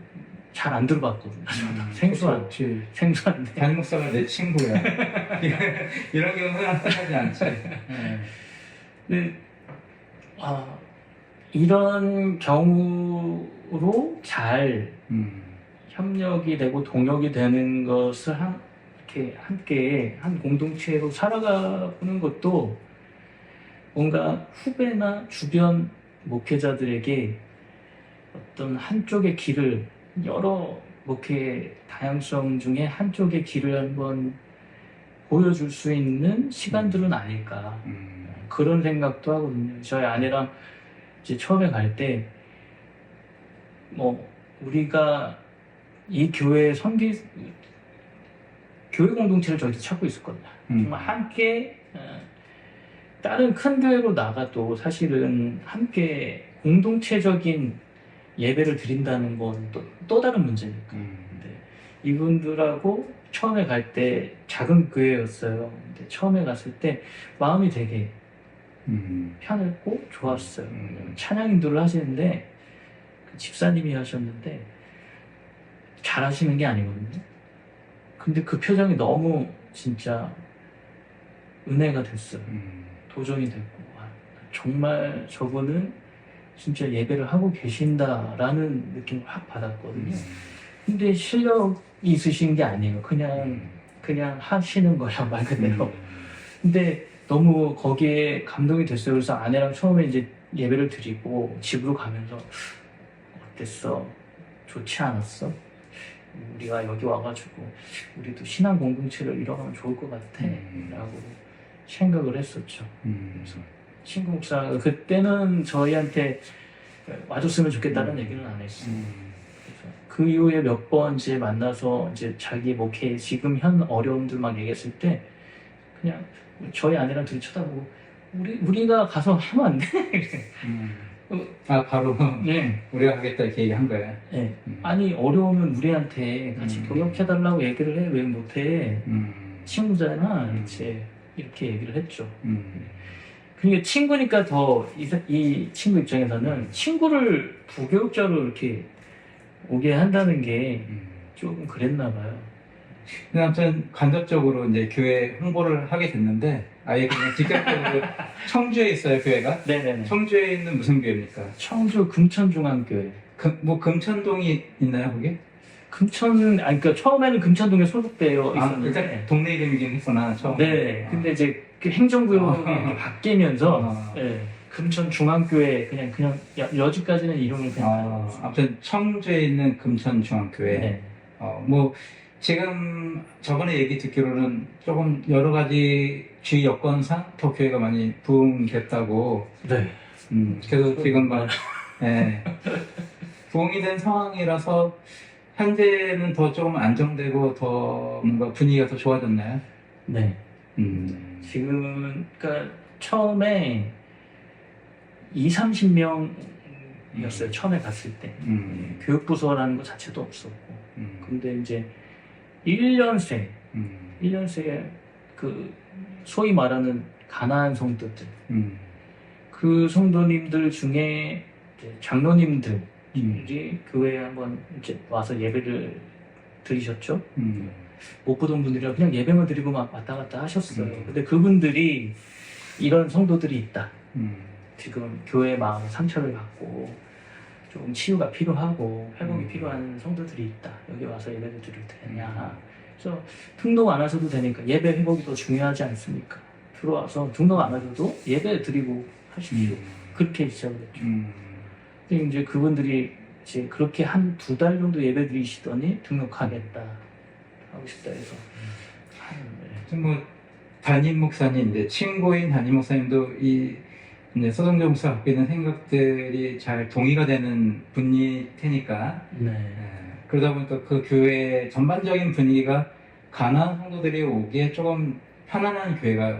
잘 안 들어봤거든요. 생소한데. 담임 목사가 내 친구야. 이런 경우는 흔하지 않지. 근데 이런 경우로 잘 협력이 되고 동역이 되는 것을 이렇게 함께 한 공동체로 살아가는 것도 뭔가 후배나 주변 목회자들에게 어떤 한쪽의 길을 여러 목회 다양성 중에 한쪽의 길을 한번 보여줄 수 있는 시간들은 아닐까 그런 생각도 하거든요. 저희 아내랑 이제 처음에 갈 때 우리가 이 교회 교회 공동체를 저희도 찾고 있었거든요. 정말 함께 다른 큰 교회로 나가도 사실은 함께 공동체적인 예배를 드린다는 건 또 다른 문제니까. 근데 이분들하고 처음에 갈 때 작은 교회였어요. 근데 처음에 갔을 때 마음이 되게 편했고 좋았어요. 찬양 인도를 하시는데 그 집사님이 하셨는데 잘 하시는 게 아니거든요. 근데 그 표정이 너무 진짜 은혜가 됐어요. 도전이 됐고 정말 저분은 진짜 예배를 하고 계신다라는 느낌을 확 받았거든요. 근데 실력이 있으신 게 아니에요. 그냥 하시는 거예요, 말 그대로. 근데 너무 거기에 감동이 됐어요. 그래서 아내랑 처음에 이제 예배를 드리고 집으로 가면서 어땠어? 좋지 않았어? 우리가 여기 와가지고 우리도 신앙 공동체를 이뤄가면 좋을 것 같아 라고 생각을 했었죠. 그래서 친구 목사가 그때는 저희한테 와줬으면 좋겠다는 얘기는 안 했어요. 그래서 그 이후에 몇 번 이제 만나서 이제 자기 목회 지금 현 어려움들 막 얘기했을 때 그냥 저희 아내랑 둘이 쳐다보고 우리가 가서 하면 안 돼? 바로 네. 우리가 하겠다 이렇게 얘기한 거야. 네. 아니 어려우면 우리한테 같이 동역해달라고 얘기를 해. 왜 못해? 친구잖아. 이렇게 얘기를 했죠. 그러니까 친구니까 더 이 친구 입장에서는 친구를 부교육자로 이렇게 오게 한다는 게 조금 그랬나 봐요. 근데 아무튼 간접적으로 이제 교회 홍보를 하게 됐는데 아예 그냥 직접적으로 청주에 있어요 교회가? 네네네. 청주에 있는 무슨 교회입니까? 청주 금천중앙교회. 뭐 금천동이 있나요 거기? 금천은 아니 그러니까 처음에는 금천동에 소속되어 아, 있었는데 일단 동네 이름이긴 했구나 처음. 네. 근데 이제 그 행정구역이 바뀌면서 네, 금천중앙교회 그냥 여지까지는 이름을 그냥 아무튼 청주에 있는 금천중앙교회. 네. 뭐 지금 저번에 얘기 듣기로는 조금 여러 가지 주위 여건상 더 교회가 많이 부흥됐다고. 네. 그래서 지금 막 부흥이 된 상황이라서 현재는 더 조금 안정되고 더 뭔가 분위기가 더 좋아졌나요? 네. 지금은 그러니까 처음에 30명이었어요. 처음에 갔을 때. 교육부서라는 것 자체도 없었고. 근데 이제 1년생 1년생에 그 소위 말하는 가난한 성도들 그 성도님들 중에 이제 장로님들이 교회에 한번 이제 와서 예배를 드리셨죠. 못 보던 분들이라 그냥 예배만 드리고 막 왔다 갔다 하셨어요. 근데 그분들이 이런 성도들이 있다. 지금 교회의 마음에 상처를 받고 조금 치유가 필요하고 회복이 필요한 성도들이 있다. 여기 와서 예배를 드릴 테냐. 그래서 등록 안 하셔도 되니까 예배 회복이 더 중요하지 않습니까? 들어와서 등록 안 하셔도 예배 드리고 하십시오. 그렇게 시작을 했죠. 근데 이제 그분들이 이제 그렇게 한 2달 정도 예배 드리시더니 등록하겠다 하고 싶다 해서 뭐 담임 목사님 이제 친구인 담임 목사님도 이 이제 서정정 목사 갖고 있는 생각들이 잘 동의가 되는 분일 테니까 그러다 보니까 그 교회 전반적인 분위기가 가난한 성도들이 오기에 조금 편안한 교회가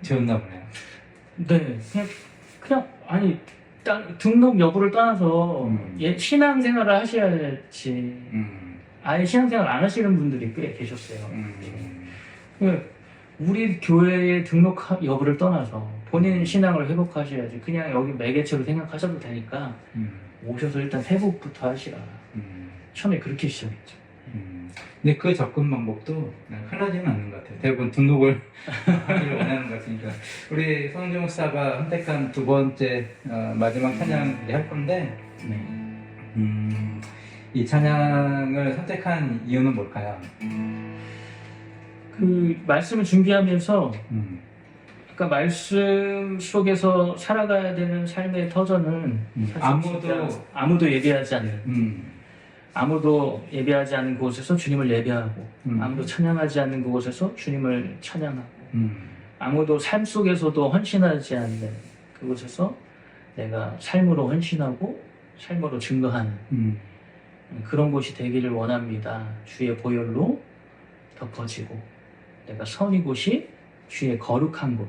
되었나 보네요. 네, 그냥 아니 등록 여부를 떠나서 신앙생활을 하셔야지. 아예 신앙생활 안 하시는 분들이 꽤 계셨어요. 우리 교회의 등록 여부를 떠나서 본인 신앙을 회복하셔야지. 그냥 여기 매개체로 생각하셔도 되니까 오셔서 일단 회복부터 하시라. 처음에 그렇게 시작했죠. 근데 그 접근 방법도 흔하지는 않는 것 같아요. 대부분 등록을 하기를 원하는 것 같으니까. 우리 서정정 목사가 선택한 2번째 마지막 찬양 할 건데 이 찬양을 선택한 이유는 뭘까요? 그 말씀을 준비하면서 그러니까 말씀 속에서 살아가야 되는 삶의 터전은 아무도 예배하지 않는 아무도 예배하지 않는 곳에서 주님을 예배하고 아무도 찬양하지 않는 그곳에서 주님을 찬양하고 아무도 삶 속에서도 헌신하지 않는 그곳에서 내가 삶으로 헌신하고 삶으로 증거하는 그런 곳이 되기를 원합니다. 주의 보혈로 덮어지고 내가 선이 곳이 주의 거룩한 곳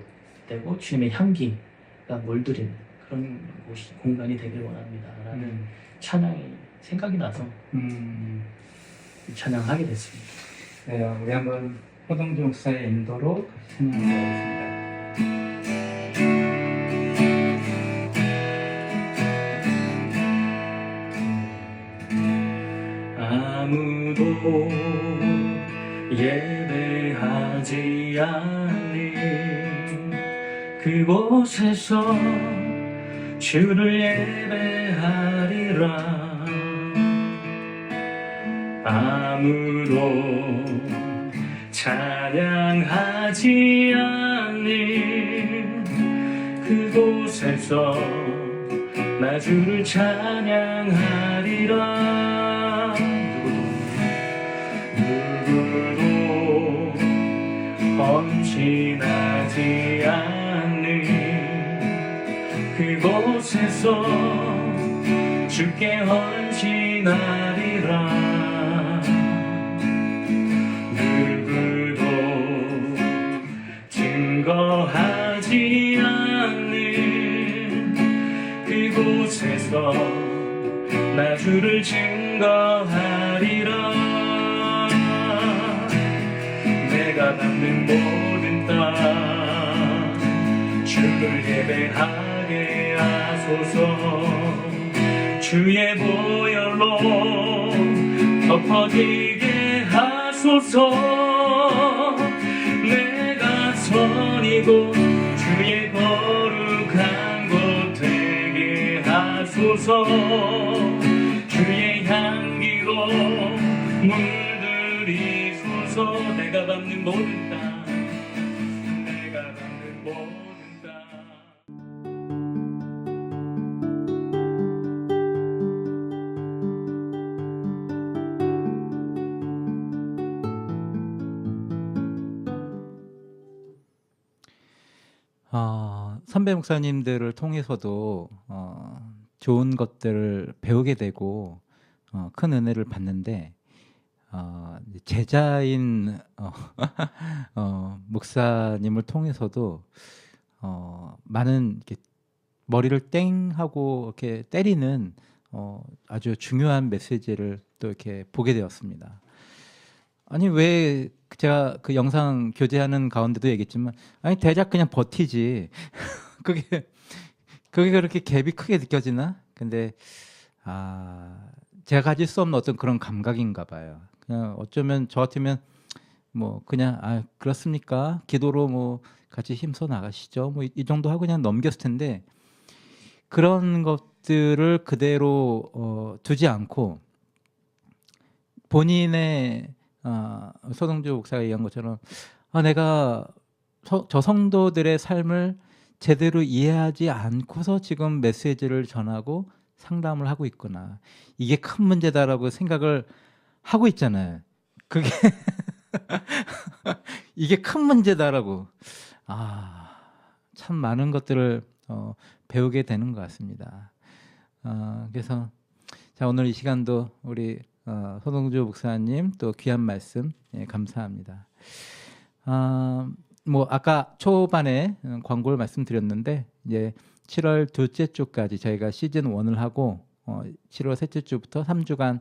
되고 주님의 향기가 물들이는 그런 곳이 공간이 되길 원합니다. 라는 찬양이 생각이 나서 찬양하게 됐습니다. 네, 우리 한번 서정정 목사의 인도로 같이 찬양하겠습니다. 아무도 예배하지 않는 그곳에서 주를 예배하리라. 아무도 찬양하지 않는 그곳에서 나 주를 찬양하리라. 누구도 헌신하지 않는 그곳에서 주께 헌신하리라. 누구도 증거하지 않는 그곳에서 나 주를 증거하리라. 내가 받는 모든 땅 주를 예배하게 하소서. 주의 보혈로 덮어지게 하소서. 내가 선이고 주의 거룩한 곳 되게 하소서. 주의 향기로 물들이소서. 내가 밟는 모든 땅, 내가 밟는 모든 땅. 선배 목사님들을 통해서도 좋은 것들을 배우게 되고 큰 은혜를 받는데 제자인 목사님을 통해서도 많은 이렇게 머리를 땡 하고 이렇게 때리는 아주 중요한 메시지를 또 이렇게 보게 되었습니다. 아니 왜 제가 그 영상 교제하는 가운데도 얘기했지만 아니 대략 그냥 버티지 그게 그렇게 갭이 크게 느껴지나? 근데 제가 가질 수 없는 어떤 그런 감각인가 봐요. 그냥 어쩌면 저 같으면 뭐 그냥 그렇습니까? 기도로 뭐 같이 힘써 나가시죠. 뭐 이 정도 하고 그냥 넘겼을 텐데 그런 것들을 그대로 두지 않고 본인의 서동주 목사가 얘기한 것처럼 내가 저 성도들의 삶을 제대로 이해하지 않고서 지금 메시지를 전하고 상담을 하고 있구나. 이게 큰 문제다라고 생각을 하고 있잖아요. 그게 이게 큰 문제다라고. 참 많은 것들을 배우게 되는 것 같습니다. 그래서 자, 오늘 이 시간도 우리 서동주 목사님 또 귀한 말씀 감사합니다. 뭐 아까 초반에 광고를 말씀드렸는데 이제 7월 둘째 주까지 저희가 시즌 1을 하고 7월 셋째 주부터 3주간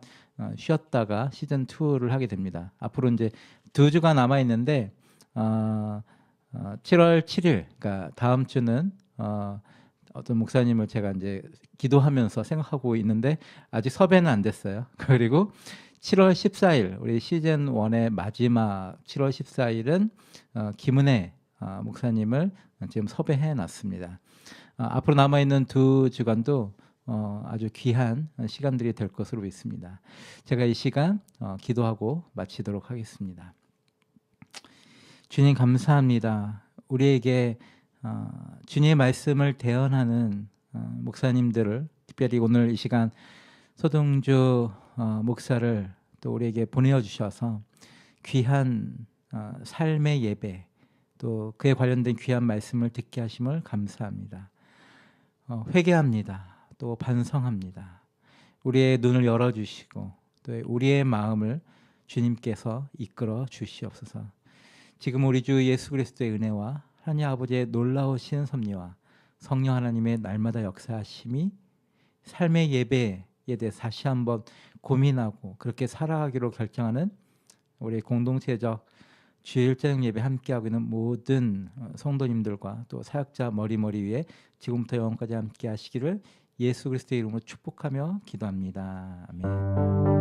쉬었다가 시즌 2를 하게 됩니다. 앞으로 이제 2주가 남아 있는데 7월 7일 그러니까 다음 주는 어떤 목사님을 제가 이제 기도하면서 생각하고 있는데 아직 섭외는 안 됐어요. 그리고 7월 14일 우리 시즌 1의 마지막 7월 14일은 김은혜 목사님을 지금 섭외해 놨습니다. 앞으로 남아있는 2주간도 아주 귀한 시간들이 될 것으로 믿습니다. 제가 이 시간 기도하고 마치도록 하겠습니다. 주님 감사합니다. 우리에게 주님의 말씀을 대언하는 목사님들을 특별히 오늘 이 시간 서동주 목사를 또 우리에게 보내어 주셔서 귀한 삶의 예배 또 그에 관련된 귀한 말씀을 듣게 하심을 감사합니다. 회개합니다. 또 반성합니다. 우리의 눈을 열어주시고 또 우리의 마음을 주님께서 이끌어 주시옵소서. 지금 우리 주 예수 그리스도의 은혜와 하나님 아버지의 놀라우신 섭리와 성령 하나님의 날마다 역사하심이 삶의 예배에 대해 다시 한번 고민하고 그렇게 살아가기로 결정하는 우리 공동체적 주일 저녁 예배 함께하고 있는 모든 성도님들과 또 사역자 머리 위에 지금부터 영원까지 함께 하시기를 예수 그리스도의 이름으로 축복하며 기도합니다. 아멘.